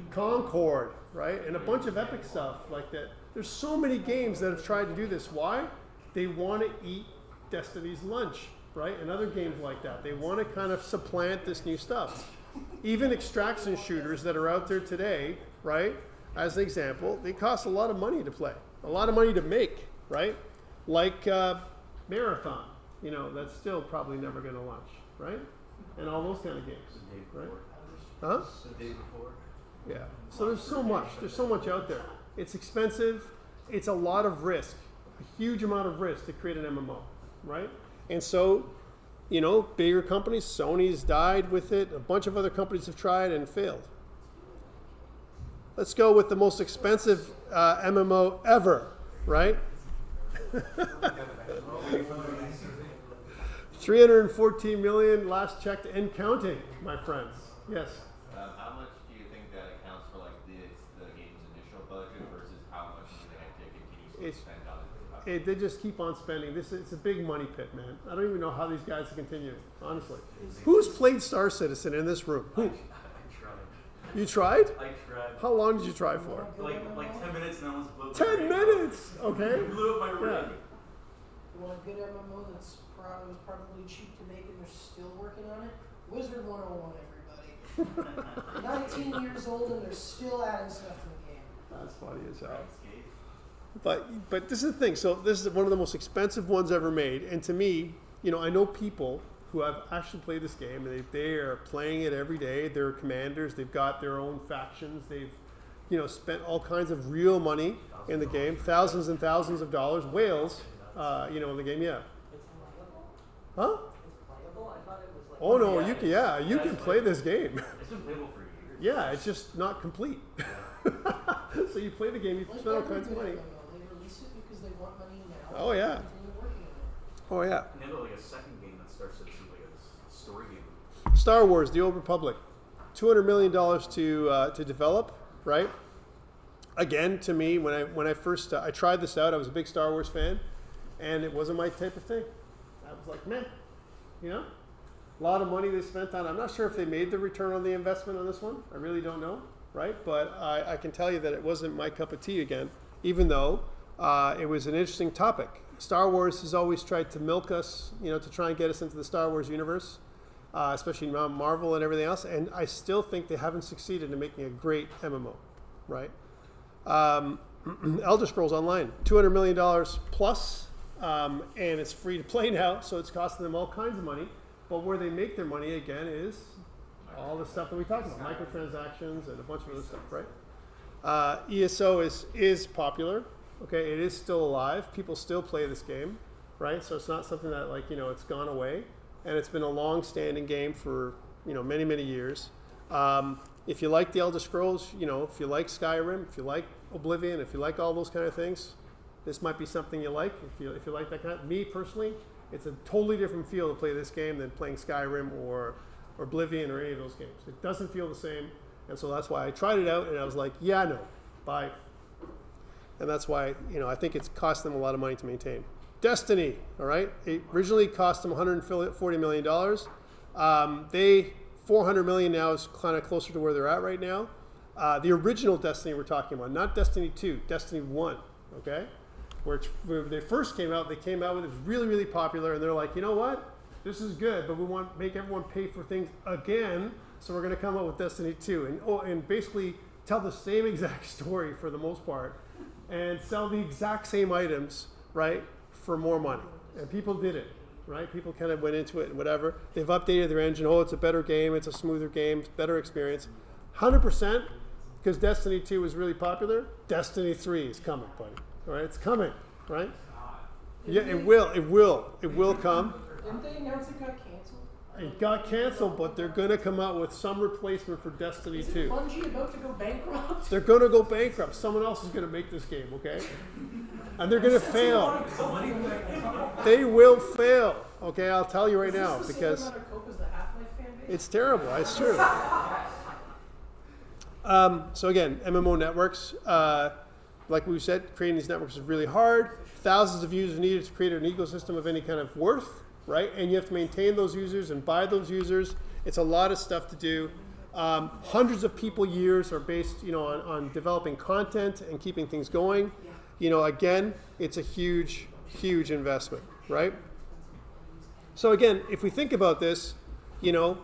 Concord, right? And a bunch of epic stuff like that. There's so many games that have tried to do this. Why? They want to eat Destiny's lunch, right? And other games like that. They want to kind of supplant this new stuff. Even extraction shooters that are out there today, right? As an example, they cost a lot of money to play, a lot of money to make, right? Like Marathon. That's still probably never going to launch, right? And all those kind of games, right? Huh? The day before. Yeah. So there's so much. There's so much out there. It's expensive. It's a lot of risk. A huge amount of risk to create an MMO, right? And so, you know, bigger companies, Sony's died with it. A bunch of other companies have tried and failed. Let's go with the most expensive MMO ever, right? 314 million last checked and counting, my friends. Yes. How much do you think that accounts for like the game's initial budget versus how much do they have to continuously spend on it? They just keep on spending. It's a big money pit, man. I don't even know how these guys are continuing, honestly. Who's played Star Citizen in this room? Who? I tried. You tried? I tried. How long did you try for? Like 10 minutes and I almost blew up. 10 minutes! Okay. Blew up my rig. Yeah. You want a good MMO that's was probably cheap to make and they're still working on it? Wizard 101, everybody. 19 years old and they're still adding stuff to the game. That's funny as hell. But this is the thing. So this is one of the most expensive ones ever made. And to me, you know, I know people who have actually played this game and they are playing it every day. They're commanders. They've got their own factions. They've, you know, spent all kinds of real money in the game, thousands and thousands of dollars, whales, you know, in the game. Yeah. It's playable? Huh? It's playable? I thought it was like... Oh no, you can. Yeah, you can play this game. It's been playable for years. Yeah, it's just not complete. So you play the game, you spend all kinds of money. They release it because they want money now. Oh yeah. Continue working on it. Oh yeah. And they have like a second game that starts to see like a story game. Star Wars: The Old Republic, $200 million to develop. Right. Again, to me, when I first I tried this out, I was a big Star Wars fan, and it wasn't my type of thing. I was like, meh, you know. A lot of money they spent on. I'm not sure if they made the return on the investment on this one. I really don't know, right? But I can tell you that it wasn't my cup of tea again, even though it was an interesting topic. Star Wars has always tried to milk us, you know, to try and get us into the Star Wars universe, especially Marvel and everything else. And I still think they haven't succeeded in making a great MMO, right? Elder Scrolls Online, $200 million plus, and it's free to play now, so it's costing them all kinds of money. But where they make their money, again, is all the stuff that we talked about, microtransactions and a bunch of other stuff, right? ESO is popular. Okay, it is still alive. People still play this game, right? So it's not something that, like, you know, it's gone away. And it's been a long-standing game for, you know, many, many years. If you like the Elder Scrolls, you know, if you like Skyrim, if you like Oblivion, if you like all those kind of things, this might be something you like. If you like that kind of, me personally, it's a totally different feel to play this game than playing Skyrim or Oblivion or any of those games. It doesn't feel the same, and so that's why I tried it out, and I was like, yeah, no, bye. And that's why, you know, I think it's cost them a lot of money to maintain. Destiny, all right? It originally cost them $140 million. $400 million now is kind of closer to where they're at right now. The original Destiny we're talking about, not Destiny 2, Destiny 1, okay? Where they first came out, it was really, really popular, and they're like, you know what? This is good, but we want to make everyone pay for things again, so we're going to come up with Destiny 2 and basically tell the same exact story for the most part and sell the exact same items, right, for more money. And people did it, right? People kind of went into it and whatever. They've updated their engine. Oh, it's a better game. It's a smoother game. Better experience. 100%, because Destiny 2 was really popular, Destiny 3 is coming, buddy. All right, it's coming, right? Yeah, it will come. Didn't they announce it got canceled? It got canceled, but they're going to come out with some replacement for Destiny Is 2. it Bungie about to go bankrupt? They're going to go bankrupt. Someone else is going to make this game, okay? And they're going to fail. They will fail, okay? I'll tell you right now, because Is this the same amount of cope as the Half-Life fan base? it's terrible. It's true. So again, MMO networks, like we said, creating these networks is really hard. Thousands of users needed to create an ecosystem of any kind of worth, right? And you have to maintain those users and buy those users. It's a lot of stuff to do. Hundreds of people years are based, you know, on developing content and keeping things going. You know, again, it's a huge, huge investment, right? So again, if we think about this, you know,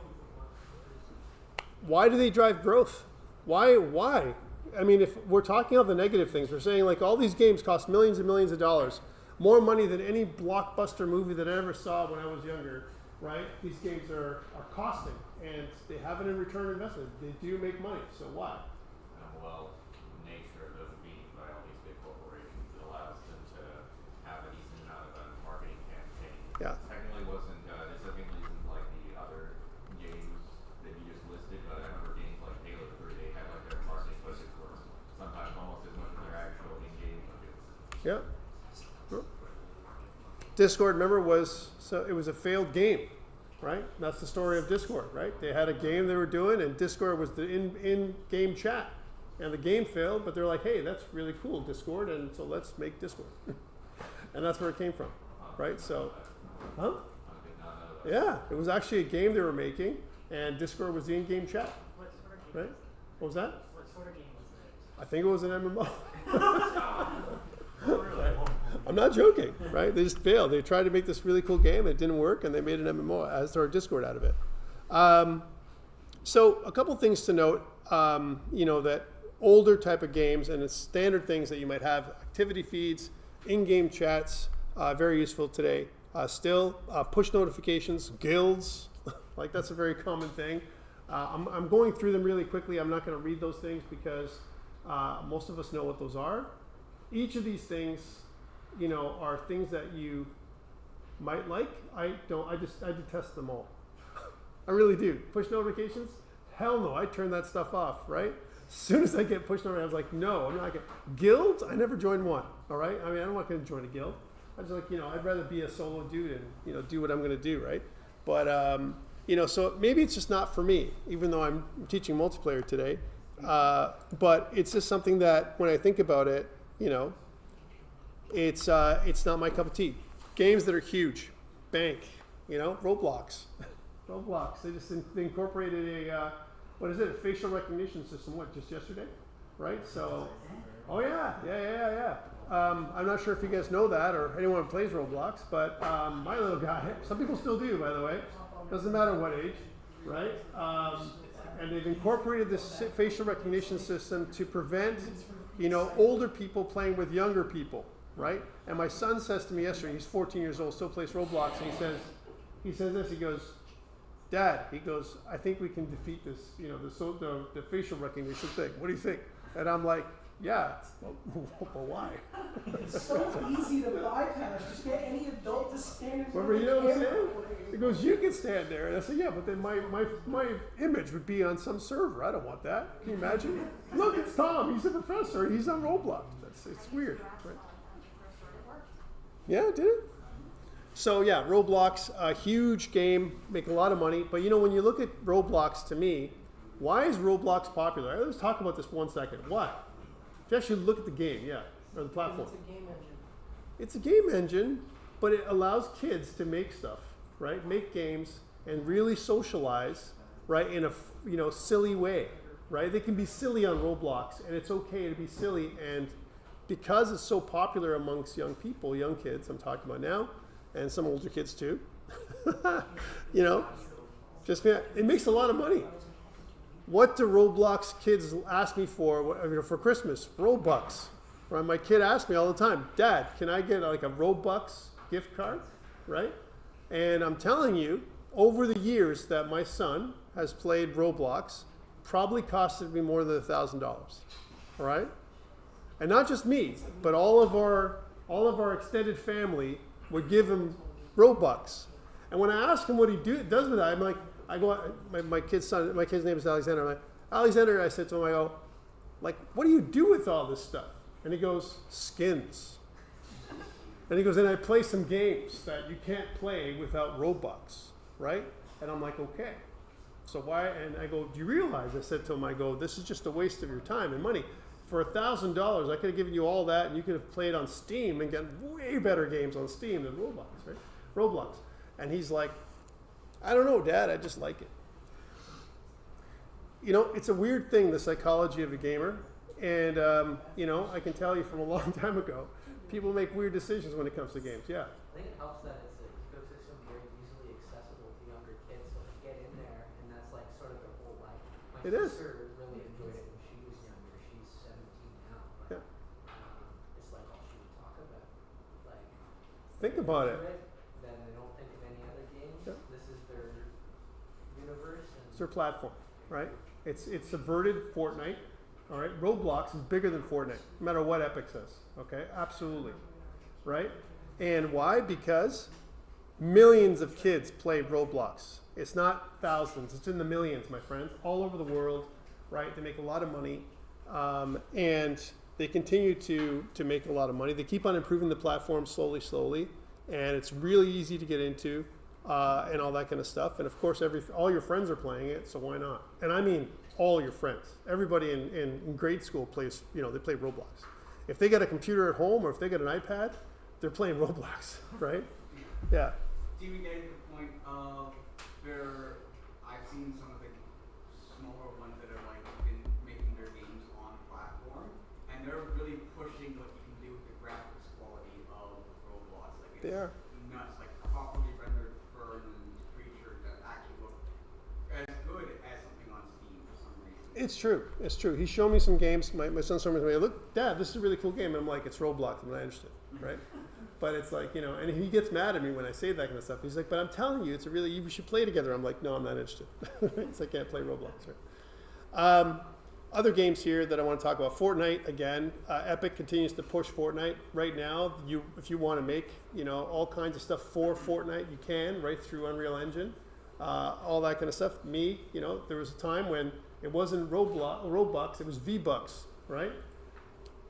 why do they drive growth? Why? I mean, if we're talking about the negative things, we're saying like all these games cost millions and millions of dollars, more money than any blockbuster movie that I ever saw when I was younger, right? These games are costing, and they have it in return on investment. They do make money, so why? well, nature of them being by all these big corporations, it allows them to have a decent amount of a marketing campaign. Yeah. Technically wasn't, this technically isn't like the other games that you just listed, but I remember games like Halo 3, they had like their marketing budgets were sometimes almost as much as their actual in-game budgets. Yeah. Discord, remember, it was a failed game, right? That's the story of Discord, right? They had a game they were doing, and Discord was the in-game chat, and the game failed. But they're like, hey, that's really cool, Discord, and so let's make Discord, and that's where it came from, right? So, huh? Yeah, it was actually a game they were making, and Discord was the in-game chat, What sort of game? right? What was that? What sort of game was I think it was an MMO. it? Really? I'm not joking, right? They just failed. They tried to make this really cool game, it didn't work, and they made an MMO as or Discord out of it. So a couple things to note, that older type of games and it's standard things that you might have, activity feeds, in-game chats, very useful today. Still, push notifications, guilds, like that's a very common thing. I'm going through them really quickly. I'm not going to read those things because most of us know what those are. Each of these things, are things that you might like. I don't. I detest them all. I really do. Push notifications? Hell no. I turn that stuff off. Right? As soon as I get push notifications, I was like, no, I'm not. Guilds? I never joined one. All right. I mean, I'm not going to join a guild. I just I'd rather be a solo dude and do what I'm going to do. Right? But so maybe it's just not for me. Even though I'm teaching multiplayer today, but it's just something that when I think about it, it's not my cup of tea. Games that are huge, Bank, Roblox. Roblox, they incorporated a facial recognition system, just yesterday, right? So, oh yeah. I'm not sure if you guys know that or anyone who plays Roblox, but my little guy, some people still do, by the way, doesn't matter what age, right? And they've incorporated this facial recognition system to prevent, older people playing with younger people, right? And my son says to me yesterday, he's 14 years old, still plays Roblox, and he says this, he goes, Dad, I think we can defeat this, the facial recognition thing. What do you think? And I'm like, yeah, but why? It's so easy to bypass. Just get any adult to stand in front Remember, of you the know what I'm camera. saying? He goes, you can stand there. And I said, yeah, but then my image would be on some server. I don't want that. Can you imagine? Look, it's Tom. He's a professor. He's on Roblox. It's weird. Right? Yeah, did it? So yeah, Roblox, a huge game, make a lot of money. But when you look at Roblox, to me, why is Roblox popular? Let's talk about this for 1 second. Why? If you actually look at the game, or the platform. It's a game engine. It's a game engine, but it allows kids to make stuff, right? Make games and really socialize, right? In a silly way, right? They can be silly on Roblox, and it's okay to be silly. And because it's so popular amongst young people, young kids, I'm talking about now, and some older kids too, it makes a lot of money. What do Roblox kids ask me for Christmas? Robux. Right? My kid asks me all the time, Dad, can I get like a Robux gift card? Right? And I'm telling you, over the years that my son has played Roblox, probably costed me more than $1,000. All right? And not just me, but all of our extended family would give him Robux. And when I ask him what he does with that, I'm like, my kid's name is Alexander. I'm like, Alexander, I said to him, what do you do with all this stuff? And he goes, skins. And he goes, and I play some games that you can't play without Robux, right? And I'm like, okay. So why? And I go, do you realize? I said to him, this is just a waste of your time and money. For $1,000, I could have given you all that, and you could have played on Steam and gotten way better games on Steam than Roblox, right? Roblox. And he's like, I don't know, Dad, I just like it. It's a weird thing, the psychology of a gamer. And, I can tell you from a long time ago, people make weird decisions when it comes to games, yeah. I think it helps that it's an ecosystem very easily accessible to younger kids, so they get in there, and that's like sort of their whole life. My sister really enjoyed it when she was younger. She's 17 now, but it's like all she would talk about. Like, think about it. Then they don't think of any other games. Yeah. This is their universe. And It's their platform, right? It's subverted Fortnite, All right, Roblox is bigger than Fortnite, no matter what Epic says. Okay, absolutely, right? And why? Because millions of kids play Roblox. It's not thousands; it's in the millions, my friends, all over the world. Right? They make a lot of money, and they continue to make a lot of money. They keep on improving the platform slowly, and it's really easy to get into, and all that kind of stuff. And of course, all your friends are playing it, so why not? And I mean all your friends. Everybody in grade school plays, they play Roblox. If they got a computer at home or if they got an iPad, they're playing Roblox, right? Yeah. Even getting to the point of I've seen some of the smaller ones that are like been making their games on platform, and they're really pushing what you can do with the graphics quality of Roblox. Like it's They are. nuts, like properly rendered ferns and creatures that actually look as good as something on Steam for some reason. It's true. It's true. He showed me some games. My son showed me, look, Dad, this is a really cool game. And I'm like, it's Roblox. I'm not interested, right? But it's like, and he gets mad at me when I say that kind of stuff. He's like, but I'm telling you, you should play together. I'm like, no, I'm not interested. So I can't play Roblox, right? Other games here that I want to talk about. Fortnite, again. Epic continues to push Fortnite. Right now, if you want to make, all kinds of stuff for Fortnite, you can, right through Unreal Engine. All that kind of stuff. There was a time when it wasn't Robux, it was V-Bucks, right?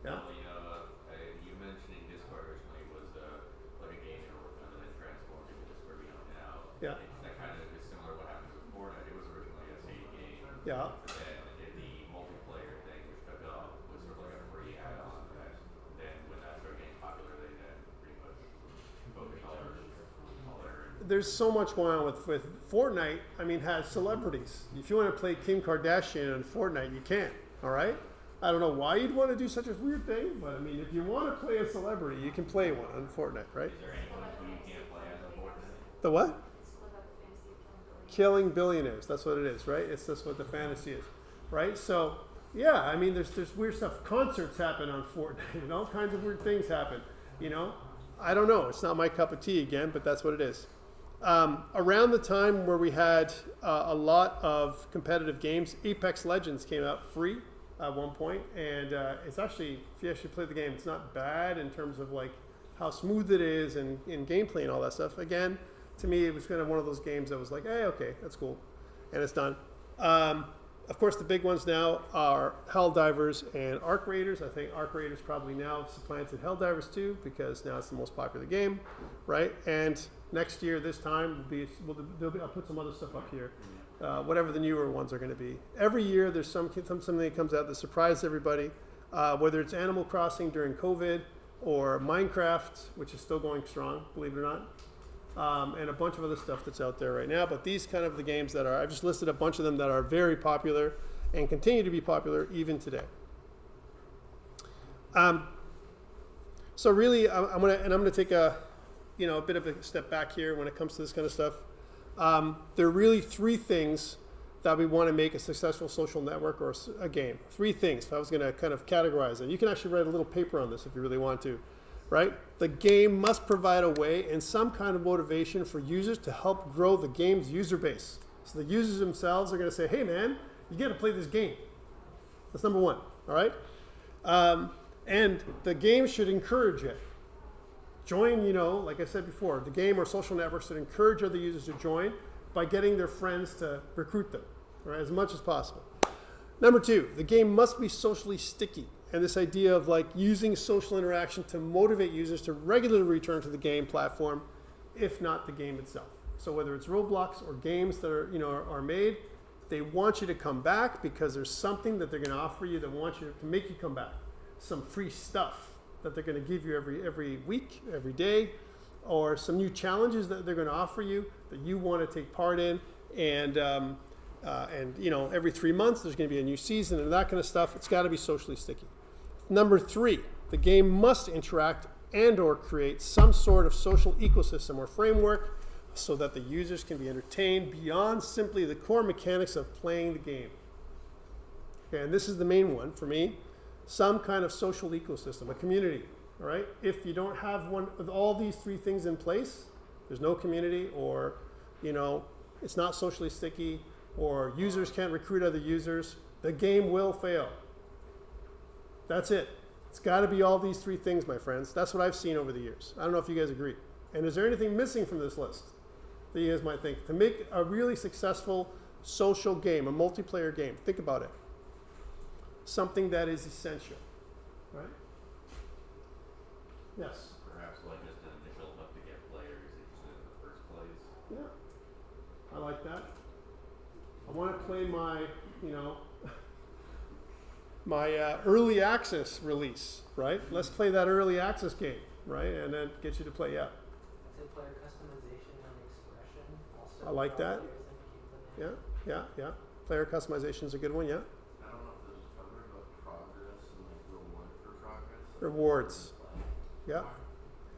Yeah. You mentioning Discord originally was like a game they were working on and then transformed into Discord now. Yeah. That kind of is similar to what happened with Fortnite. It was originally a paid game. Yeah. Then did the multiplayer thing, which took off, was sort of like a free add-on. Then when that started getting popular, they then pretty much focused all their There's so much going on with Fortnite. I mean, has celebrities. If you want to play Kim Kardashian on Fortnite, you can. All right. I don't know why you'd want to do such a weird thing, but I mean, if you want to play a celebrity, you can play one on Fortnite, right? Is there anyone who you can't play as a Fortnite? The what? Killing billionaires. That's what it is, right? That's what the fantasy is, right? So, yeah, I mean, there's weird stuff. Concerts happen on Fortnite, and all kinds of weird things happen. I don't know. It's not my cup of tea again, but that's what it is. Around the time where we had a lot of competitive games, Apex Legends came out free at one point, and it's actually, if you actually play the game, it's not bad in terms of like how smooth it is and gameplay and all that stuff. Again, to me, it was kind of one of those games that was like, hey, okay, that's cool, and it's done. Of course, the big ones now are Helldivers and Arc Raiders. I think Arc Raiders probably now supplanted Helldivers too, because now it's the most popular game, right? And next year, this time, I'll put some other stuff up here. Whatever the newer ones are going to be. Every year, there's something that comes out that surprises everybody, whether it's Animal Crossing during COVID or Minecraft, which is still going strong, believe it or not, and a bunch of other stuff that's out there right now. But these kind of the games that I've just listed a bunch of them that are very popular and continue to be popular even today. So really, I'm gonna take a bit of a step back here when it comes to this kind of stuff. There are really three things that we want to make a successful social network or a game. Three things, if I was going to kind of categorize it. You can actually write a little paper on this if you really want to, right? The game must provide a way and some kind of motivation for users to help grow the game's user base. So the users themselves are going to say, hey man, you got to play this game. That's number one, all right? And the game should encourage it. Join, like I said before, the game or social networks should encourage other users to join by getting their friends to recruit them, right, as much as possible. Number two, the game must be socially sticky. And this idea of like using social interaction to motivate users to regularly return to the game platform, if not the game itself. So whether it's Roblox or games that are made, they want you to come back because there's something that they're going to offer you that wants you to make you come back. Some free stuff that they're going to give you every week, every day, or some new challenges that they're going to offer you that you want to take part in, and every 3 months there's going to be a new season and that kind of stuff. It's got to be socially sticky. Number three, the game must interact and or create some sort of social ecosystem or framework so that the users can be entertained beyond simply the core mechanics of playing the game. Okay, and this is the main one for me. Some kind of social ecosystem, a community, all right? If you don't have one with all these three things in place, there's no community, or, it's not socially sticky, or users can't recruit other users, the game will fail. That's it. It's got to be all these three things, my friends. That's what I've seen over the years. I don't know if you guys agree. And is there anything missing from this list that you guys might think? To make a really successful social game, a multiplayer game, think about it. Something that is essential, right? Yes. Perhaps like just an initial hook to get players interested in the first place. Yeah. I like that. I want to play my, my early access release, right? Let's play that early access game, right? And then get you to play, yeah. I'd say player customization and expression also. I like that. players in Yeah. Player customization is a good one, yeah. I don't know if this is covered, but progress and like reward for progress. Rewards, yeah.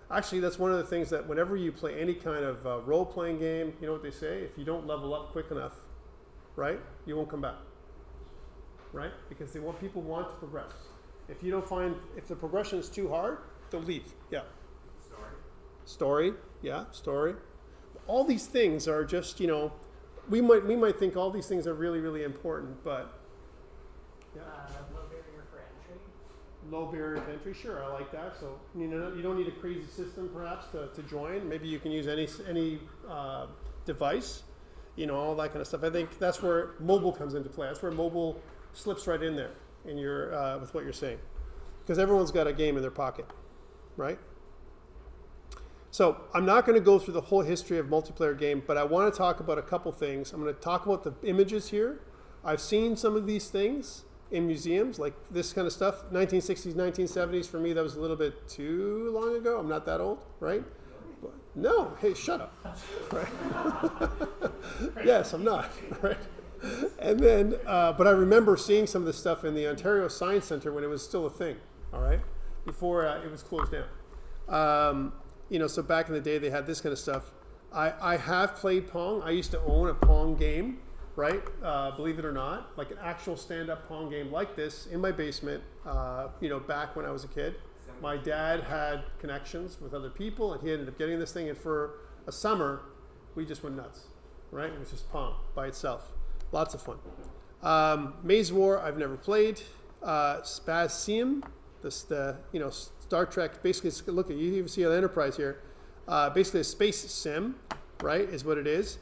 Actually, that's one of the things that whenever you play any kind of role-playing game, you know what they say? If you don't level up quick enough, right, you won't come back, right? Because people want to progress. If the progression is too hard, they'll leave, yeah. Story, yeah, story. All these things are just, we might think all these things are really, really important, but yeah. Low barrier for entry. Low barrier to entry, sure, I like that. So you don't need a crazy system perhaps to join. Maybe you can use any device, all that kind of stuff. I think that's where mobile comes into play. That's where mobile slips right in there in your with what you're saying, because everyone's got a game in their pocket, right? So I'm not going to go through the whole history of multiplayer game, but I want to talk about a couple things. I'm going to talk about the images here. I've seen some of these things in museums, like this kind of stuff. 1960s, 1970s, for me, that was a little bit too long ago. I'm not that old, right? No, hey, shut up. Right? Yes, I'm not, right? And then, but I remember seeing some of this stuff in the Ontario Science Centre when it was still a thing, all right? Before it was closed down. So back in the day, they had this kind of stuff. I have played Pong. I used to own a Pong game, right? Believe it or not, like an actual stand-up Pong game like this in my basement, back when I was a kid. My dad had connections with other people, and he ended up getting this thing, and for a summer, we just went nuts, right? It was just Pong by itself. Lots of fun. Maze War, I've never played. Spaziem, Star Trek, basically, look at you even see the Enterprise here. Basically a space sim, right, is what it is.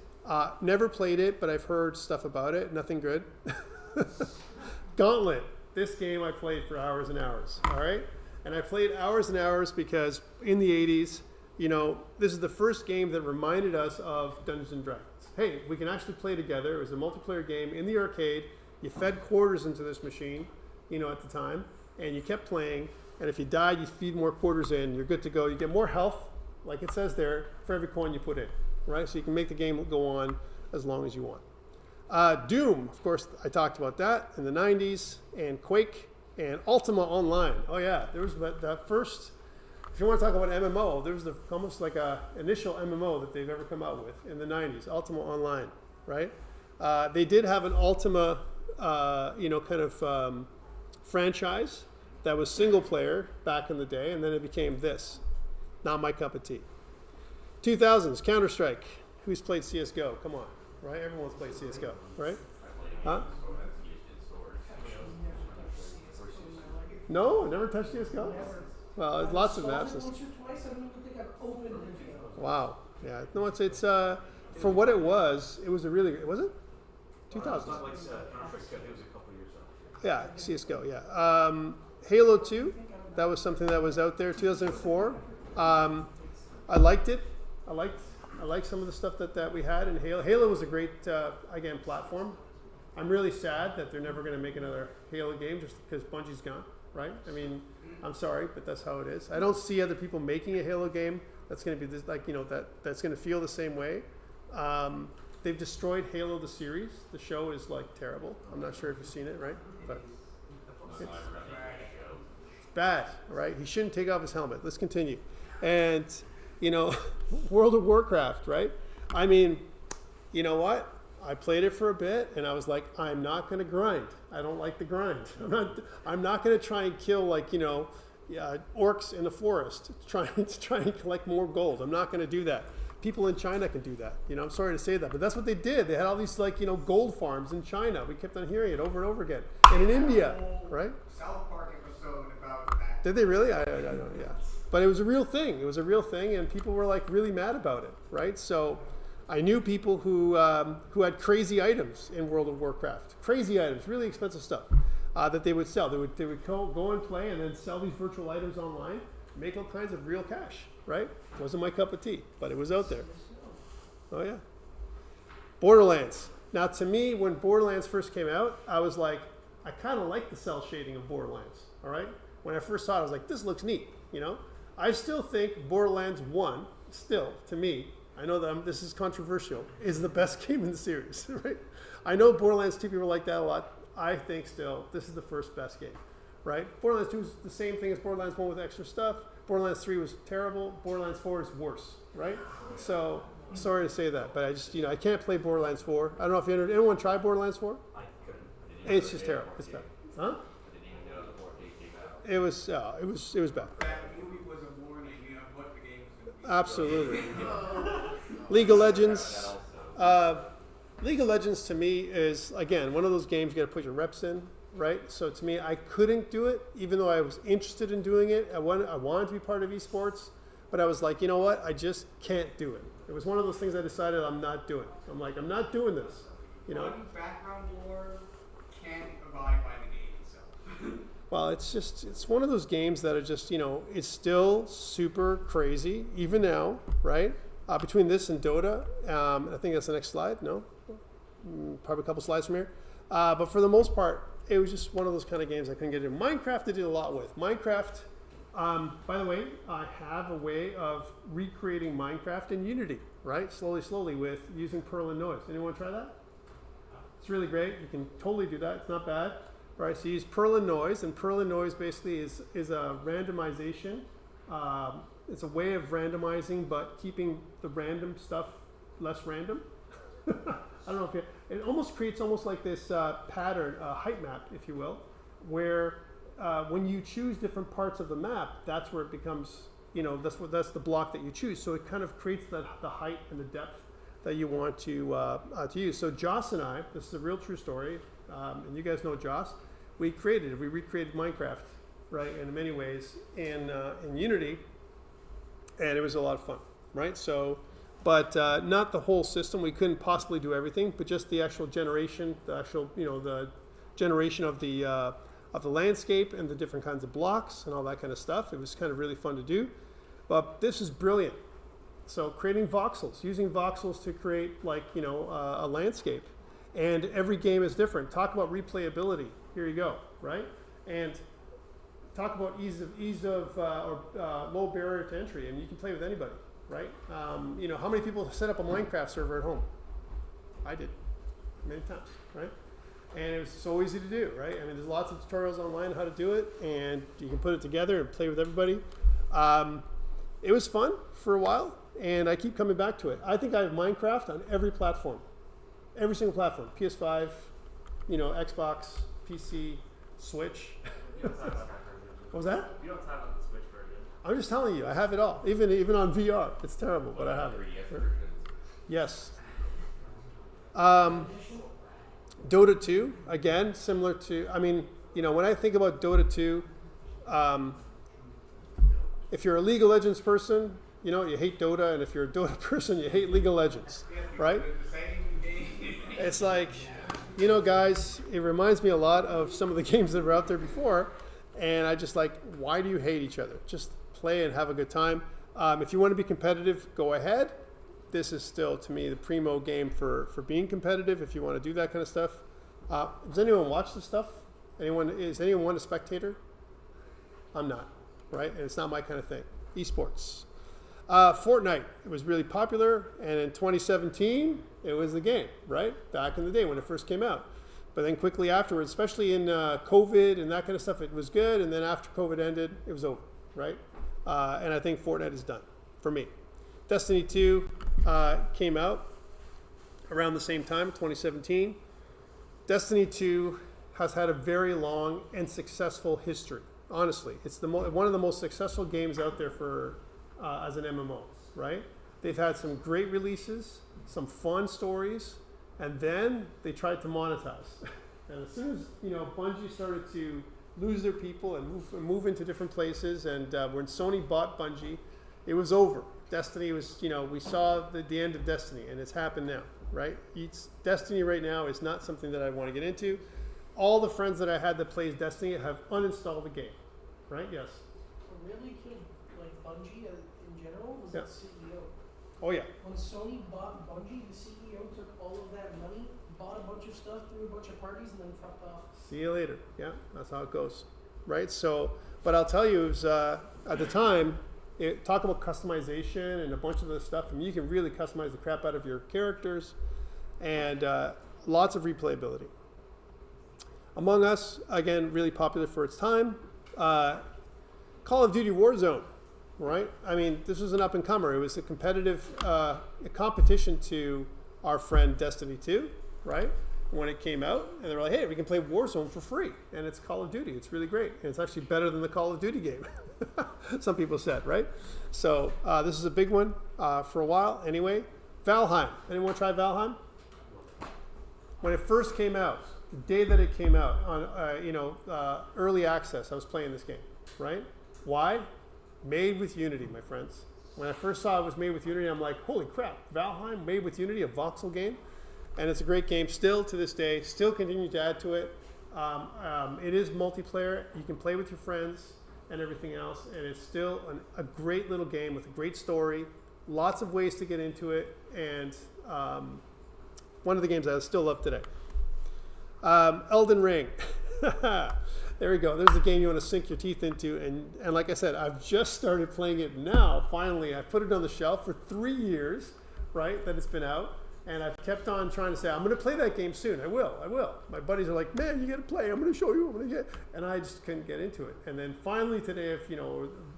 Never played it, but I've heard stuff about it. Nothing good. Gauntlet. This game I played for hours and hours, all right? And I played hours and hours because in the 80s, this is the first game that reminded us of Dungeons and Dragons. Hey, we can actually play together. It was a multiplayer game in the arcade. You fed quarters into this machine, at the time, and you kept playing. And if you died, you feed more quarters in. You're good to go. You get more health, like it says there, for every coin you put in, right? So you can make the game go on as long as you want. Doom, of course, I talked about that in the 90s, and Quake, and Ultima Online. Oh yeah, there was that first, if you want to talk about MMO, there was almost like a initial MMO that they've ever come out with in the 90s, Ultima Online, right? They did have an Ultima, franchise that was single player back in the day, and then it became this. Not my cup of tea. 2000s, Counter-Strike. Who's played CSGO? Come on, right? Everyone's played CSGO, right? Huh? No, never touched CSGO? Well, there's lots of maps. Once or twice, I don't even think I've opened it. Wow. Yeah. No, it's for what it was a really, was it? 2000s. It's not like Counter-Strike, it was a couple years ago. Yeah, CSGO, yeah. Halo 2, that was something that was out there, 2004. I liked it. I liked some of the stuff that we had in Halo. Halo was a great, again, platform. I'm really sad that they're never going to make another Halo game just because Bungie's gone, right? I mean, I'm sorry, but that's how it is. I don't see other people making a Halo game that's going to be this, that's going to feel the same way. They've destroyed Halo the series. The show is terrible. I'm not sure if you've seen it, right? But it's bad, right? He shouldn't take off his helmet. Let's continue. And, World of Warcraft, right? I mean, you know what? I played it for a bit, and I was like, I'm not going to grind. I don't like the grind. I'm not going to try and kill orcs in the forest, trying and collect more gold. I'm not going to do that. People in China can do that. I'm sorry to say that, but that's what they did. They had all these gold farms in China. We kept on hearing it over and over again. And in India, right? South Park episode episode about that. Did they really? I don't know. Yeah, but it was a real thing. It was a real thing, and people were like really mad about it, right? So I knew people who had crazy items in World of Warcraft, crazy items, really expensive stuff that they would sell. They would go and play, and then sell these virtual items online, make all kinds of real cash, right? Wasn't my cup of tea, but it was out there. Oh yeah. Borderlands. Now, to me, when Borderlands first came out, I was like, I kind of like the cell shading of Borderlands, all right? When I first saw it, I was like, this looks neat, you know? I still think Borderlands 1, still, to me, I know that this is controversial, is the best game in the series, right? I know Borderlands 2 people like that a lot. I think still, this is the first best game, right? Borderlands 2 is the same thing as Borderlands 1 with extra stuff. Borderlands 3 was terrible. Borderlands 4 is worse, right? So, sorry to say that, but I just, I can't play Borderlands 4. I don't know if anyone tried Borderlands 4? I couldn't. It's just terrible. It's bad. Huh? I didn't even know the 4K came out. It was bad. That movie was a warning of what the game was going to be. Absolutely. League of Legends. League of Legends to me is, again, one of those games you got to put your reps in, right? So to me, I couldn't do it, even though I was interested in doing it. I wanted to be part of esports, but I was like, you know what? I just can't do it. It was one of those things I decided I'm not doing. I'm like, I'm not doing this. One background lore can't abide by the game itself. Well, it's one of those games that are just, it's still super crazy, even now, right? Between this and Dota, I think that's the next slide, no? Probably a couple slides from here. But for the most part, it was just one of those kind of games I couldn't get into. Minecraft I did a lot with. Minecraft, by the way, I have a way of recreating Minecraft in Unity, right? Slowly with using Perl and Noise. Anyone try that? It's really great. You can totally do that. It's not bad. Right, so you use Perl and Noise basically is a randomization. It's a way of randomizing, but keeping the random stuff less random. I don't know if it almost creates like this pattern, height map, if you will, where when you choose different parts of the map, that's where it becomes, that's the block that you choose. So it kind of creates the height and the depth that you want to use. So Joss and I, this is a real true story, and you guys know Joss. We recreated Minecraft, right, in many ways in Unity, and it was a lot of fun, right? So, but not the whole system. We couldn't possibly do everything, but just the actual generation, the generation of the landscape and the different kinds of blocks and all that kind of stuff. It was kind of really fun to do, but this is brilliant. So creating voxels, using voxels to create a landscape, and every game is different. Talk about replayability. Here you go, right? And talk about ease of low barrier to entry, and you can play with anybody, right? How many people set up a Minecraft server at home? I did, many times, right? And it was so easy to do, right? I mean, there's lots of tutorials online how to do it, and you can put it together and play with everybody. It was fun for a while, and I keep coming back to it. I think I have Minecraft on every platform, every single platform, PS5, Xbox, PC, Switch. You don't talk about that version. What was that? You don't talk about the Switch version. I'm just telling you, I have it all, even on VR. It's terrible, but I have it. 3DS versions. Yes. Dota 2, again, similar to, when I think about Dota 2, if you're a League of Legends person, you hate Dota, and if you're a Dota person, you hate League of Legends, right? It's like, guys, it reminds me a lot of some of the games that were out there before, and I just why do you hate each other? Just play and have a good time. If you want to be competitive, go ahead. This is still, to me, the primo game for being competitive if you want to do that kind of stuff. Does anyone watch this stuff? Is anyone a spectator? I'm not, right? And it's not my kind of thing. Esports. Fortnite, it was really popular, and in 2017, it was the game, right? Back in the day when it first came out. But then quickly afterwards, especially in COVID and that kind of stuff, it was good, and then after COVID ended, it was over, right? And I think Fortnite is done, for me. Destiny 2 came out around the same time, 2017. Destiny 2 has had a very long and successful history, honestly. It's one of the most successful games out there for as an MMO, right? They've had some great releases, some fun stories, and then they tried to monetize. And as soon as Bungie started to lose their people and move into different places. And when Sony bought Bungie, it was over. Destiny was, we saw the end of Destiny, and it's happened now, right? Destiny right now is not something that I want to get into. All the friends that I had that plays Destiny have uninstalled the game, right? Yes. What really killed like Bungie in general was Yeah. the CEO. Oh yeah. When Sony bought Bungie, the CEO took all of that money, bought a bunch of stuff, threw a bunch of parties, and then fucked off. See you later. Yeah, that's how it goes, right? So, but I'll tell you, it was, at the time, talk about customization and a bunch of this stuff. I mean, you can really customize the crap out of your characters, and lots of replayability. Among Us, again, really popular for its time. Call of Duty Warzone, right? I mean, this was an up-and-comer. It was a competitive a competition to our friend Destiny 2, right? When it came out, and they were like, hey, we can play Warzone for free. And it's Call of Duty. It's really great. And it's actually better than the Call of Duty game. Some people said, right? So this is a big one for a while. Anyway, Valheim. Anyone try Valheim? When it first came out, the day that it came out on early access, I was playing this game, right? Why? Made with Unity, my friends. When I first saw it was made with Unity, I'm like, holy crap, Valheim made with Unity, a voxel game? And it's a great game still to this day, still continue to add to it. It is multiplayer. You can play with your friends and everything else, and it's still a great little game with a great story, lots of ways to get into it, and one of the games I still love today. Elden Ring. There we go. There's a game you want to sink your teeth into, and like I said, I've just started playing it now. Finally, I put it on the shelf for 3 years, right, that it's been out. And I've kept on trying to say, I'm going to play that game soon. I will. My buddies are like, man, you got to play. I'm going to show you. I'm going to get. And I just couldn't get into it. And then finally today,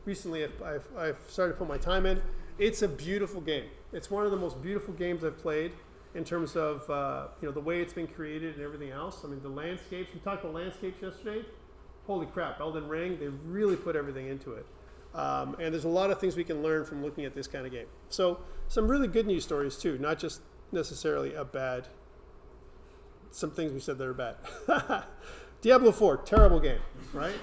recently I've started to put my time in. It's a beautiful game. It's one of the most beautiful games I've played in terms of the way it's been created and everything else. I mean, the landscapes. We talked about landscapes yesterday. Holy crap, Elden Ring. They really put everything into it. And there's a lot of things we can learn from looking at this kind of game. So some really good news stories too, not just necessarily some things we said that are bad. Diablo 4, terrible game, right?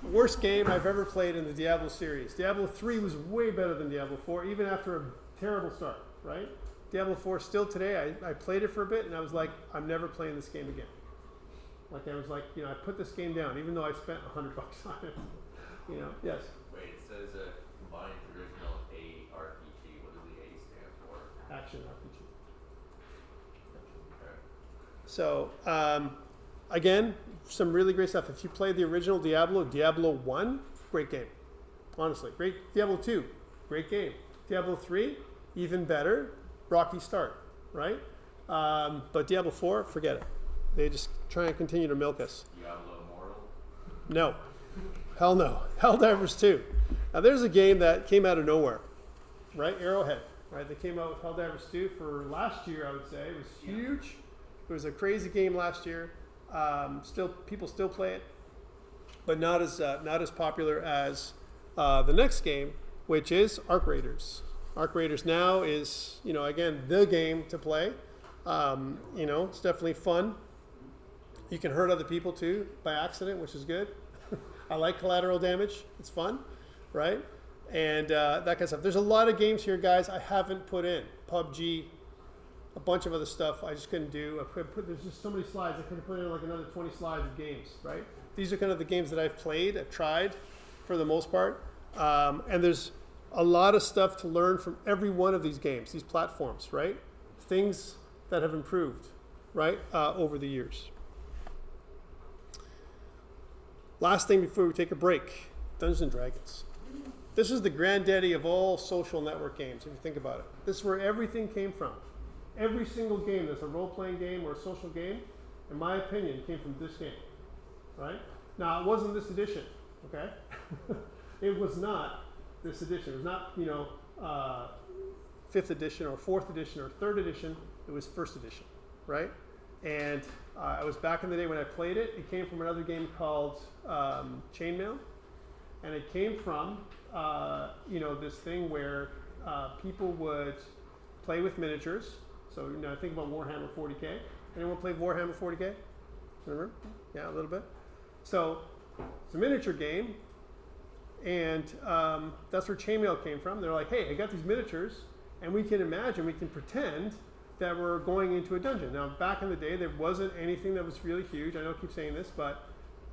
Worst game I've ever played in the Diablo series. Diablo 3 was way better than Diablo 4, even after a terrible start, right? Diablo 4 still today, I played it for a bit and I was like, I'm never playing this game again. Like I was like, I put this game down, even though I spent $100 on it. Yes. Wait, it says combined traditional ARPG. What does the A stand for? Action RPG. Okay. So, again, some really great stuff. If you played the original Diablo 1, great game. Honestly, great. Diablo 2, great game. Diablo 3, even better. Rocky start, right? But Diablo 4, forget it. They just try and continue to milk us. Diablo Immortal? No. Hell no. Helldivers 2. Now, there's a game that came out of nowhere, right? Arrowhead, right? They came out with Helldivers 2 for last year, I would say. It was huge. It was a crazy game last year. People still play it, but not as popular as the next game, which is Arc Raiders. Arc Raiders now is, again, the game to play. It's definitely fun. You can hurt other people too by accident, which is good. I like collateral damage. It's fun, right? And that kind of stuff. There's a lot of games here, guys, I haven't put in. PUBG, a bunch of other stuff I just couldn't do. There's just so many slides. I could have put in like another 20 slides of games, right? These are kind of the games that I've played, I've tried for the most part. And there's a lot of stuff to learn from every one of these games, these platforms, right? Things that have improved, right, over the years. Last thing before we take a break, Dungeons & Dragons. This is the granddaddy of all social network games, if you think about it. This is where everything came from. Every single game that's a role-playing game or a social game, in my opinion, came from this game, right? Now, it wasn't this edition, okay? It was not this edition. It was not, 5th edition or 4th edition or 3rd edition. It was 1st edition, right? And I was back in the day when I played it. It came from another game called Chainmail. And it came from, this thing where people would play with miniatures. So, think about Warhammer 40K. Anyone play Warhammer 40K? Remember? Yeah, a little bit. So it's a miniature game, and that's where chainmail came from. They're like, hey, I got these miniatures, and we can pretend that we're going into a dungeon. Now, back in the day, there wasn't anything that was really huge. I know I keep saying this, but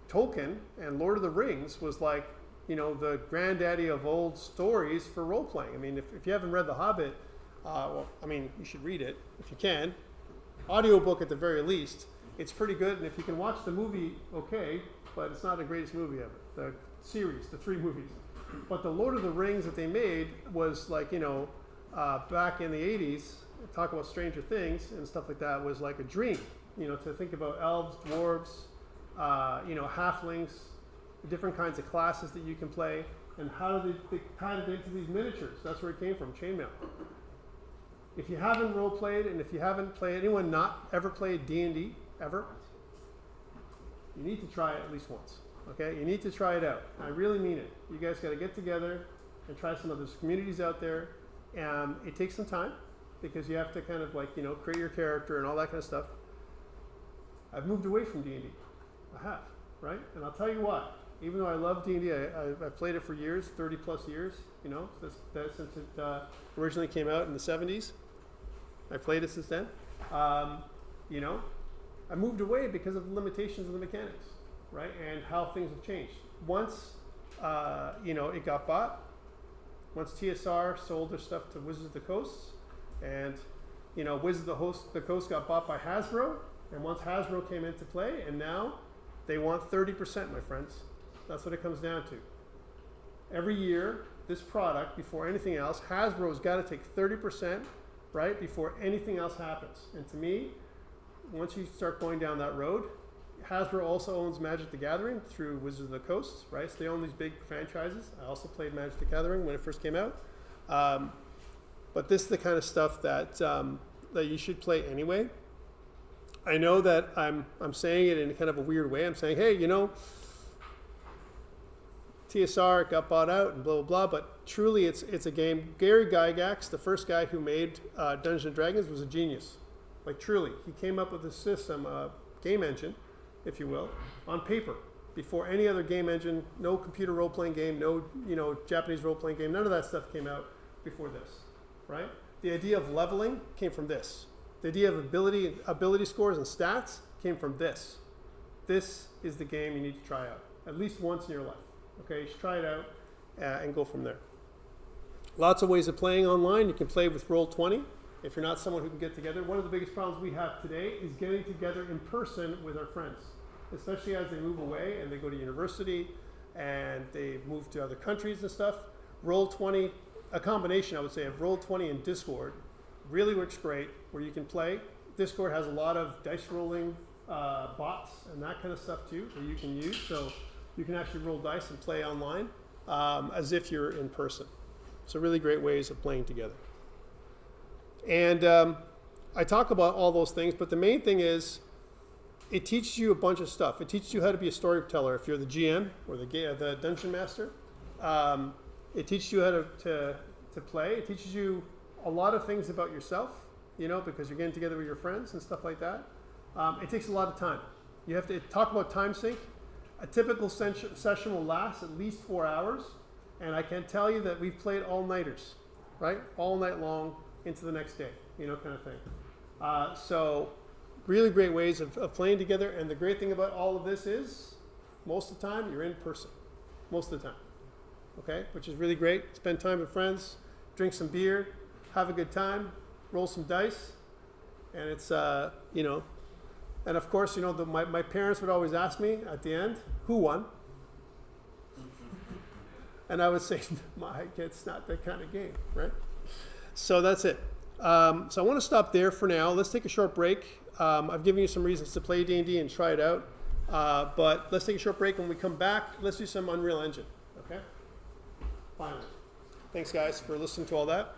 Tolkien and Lord of the Rings was like, you know, the granddaddy of old stories for role-playing. I mean, if you haven't read The Hobbit, well, I mean, you should read it if you can. Audiobook at the very least. It's pretty good, and if you can watch the movie, okay, but it's not the greatest movie ever. The series, the 3 movies. But the Lord of the Rings that they made was like, you know, back in the 80s, talk about Stranger Things and stuff like that, was like a dream. You know, to think about elves, dwarves, you know, halflings, the different kinds of classes that you can play, and how they tied it into these miniatures. That's where it came from, chainmail. If you haven't role played, and if you haven't played, anyone not ever played D&D ever, you need to try it at least once. Okay, you need to try it out. I really mean it. You guys got to get together and try some of those communities out there. It takes some time because you have to kind of like, you know, create your character and all that kind of stuff. I've moved away from D&D. I have, right? And I'll tell you why. Even though I love D&D, I've played it for years, 30 plus years, you know, since it originally came out in the 70s. I played it since then. You know, I moved away because of the limitations of the mechanics, right? And how things have changed. Once, you know, it got bought, once TSR sold their stuff to Wizards of the Coast, and, you know, Wizards of the Coast got bought by Hasbro, and once Hasbro came into play, and now they want 30%, my friends. That's what it comes down to. Every year, this product, before anything else, Hasbro's got to take 30%, right, before anything else happens. And to me, once you start going down that road, Hasbro also owns Magic the Gathering through Wizards of the Coast, right? So they own these big franchises. I also played Magic the Gathering when it first came out. But this is the kind of stuff that that you should play anyway. I know that I'm saying it in kind of a weird way. I'm saying, hey, you know, TSR got bought out and blah, blah, blah. But truly, it's a game. Gary Gygax, the first guy who made Dungeons & Dragons, was a genius. Like, truly. He came up with a system, game engine, if you will, on paper. Before any other game engine, no computer role-playing game, no, you know, Japanese role-playing game, none of that stuff came out before this, right? The idea of leveling came from this. The idea of ability scores and stats came from this. This is the game you need to try out, at least once in your life. Okay, you should try it out and go from there. Lots of ways of playing online. You can play with Roll20 if you're not someone who can get together. One of the biggest problems we have today is getting together in person with our friends, especially as they move away and they go to university and they move to other countries and stuff. Roll20, a combination, I would say, of Roll20 and Discord really works great, where you can play. Discord has a lot of dice rolling bots and that kind of stuff too that you can use. So you can actually roll dice and play online as if you're in person. So really great ways of playing together. And I talk about all those things, but the main thing is it teaches you a bunch of stuff. It teaches you how to be a storyteller if you're the GM or the dungeon master. It teaches you how to play. It teaches you a lot of things about yourself, you know, because you're getting together with your friends and stuff like that. It takes a lot of time. You have to talk about time sync. A typical session will last at least 4 hours, and I can tell you that we've played all-nighters, right? All night long into the next day, you know, kind of thing. So really great ways of playing together, and the great thing about all of this is most of the time you're in person, most of the time, okay? Which is really great. Spend time with friends, drink some beer, have a good time, roll some dice, and it's, you know, and of course, you know, my parents would always ask me at the end, who won? And I would say, Mike, it's not that kind of game, right? So that's it. So I want to stop there for now. Let's take a short break. I've given you some reasons to play D&D and try it out. But let's take a short break. When we come back, let's do some Unreal Engine, okay? Finally. Thanks, guys, for listening to all that.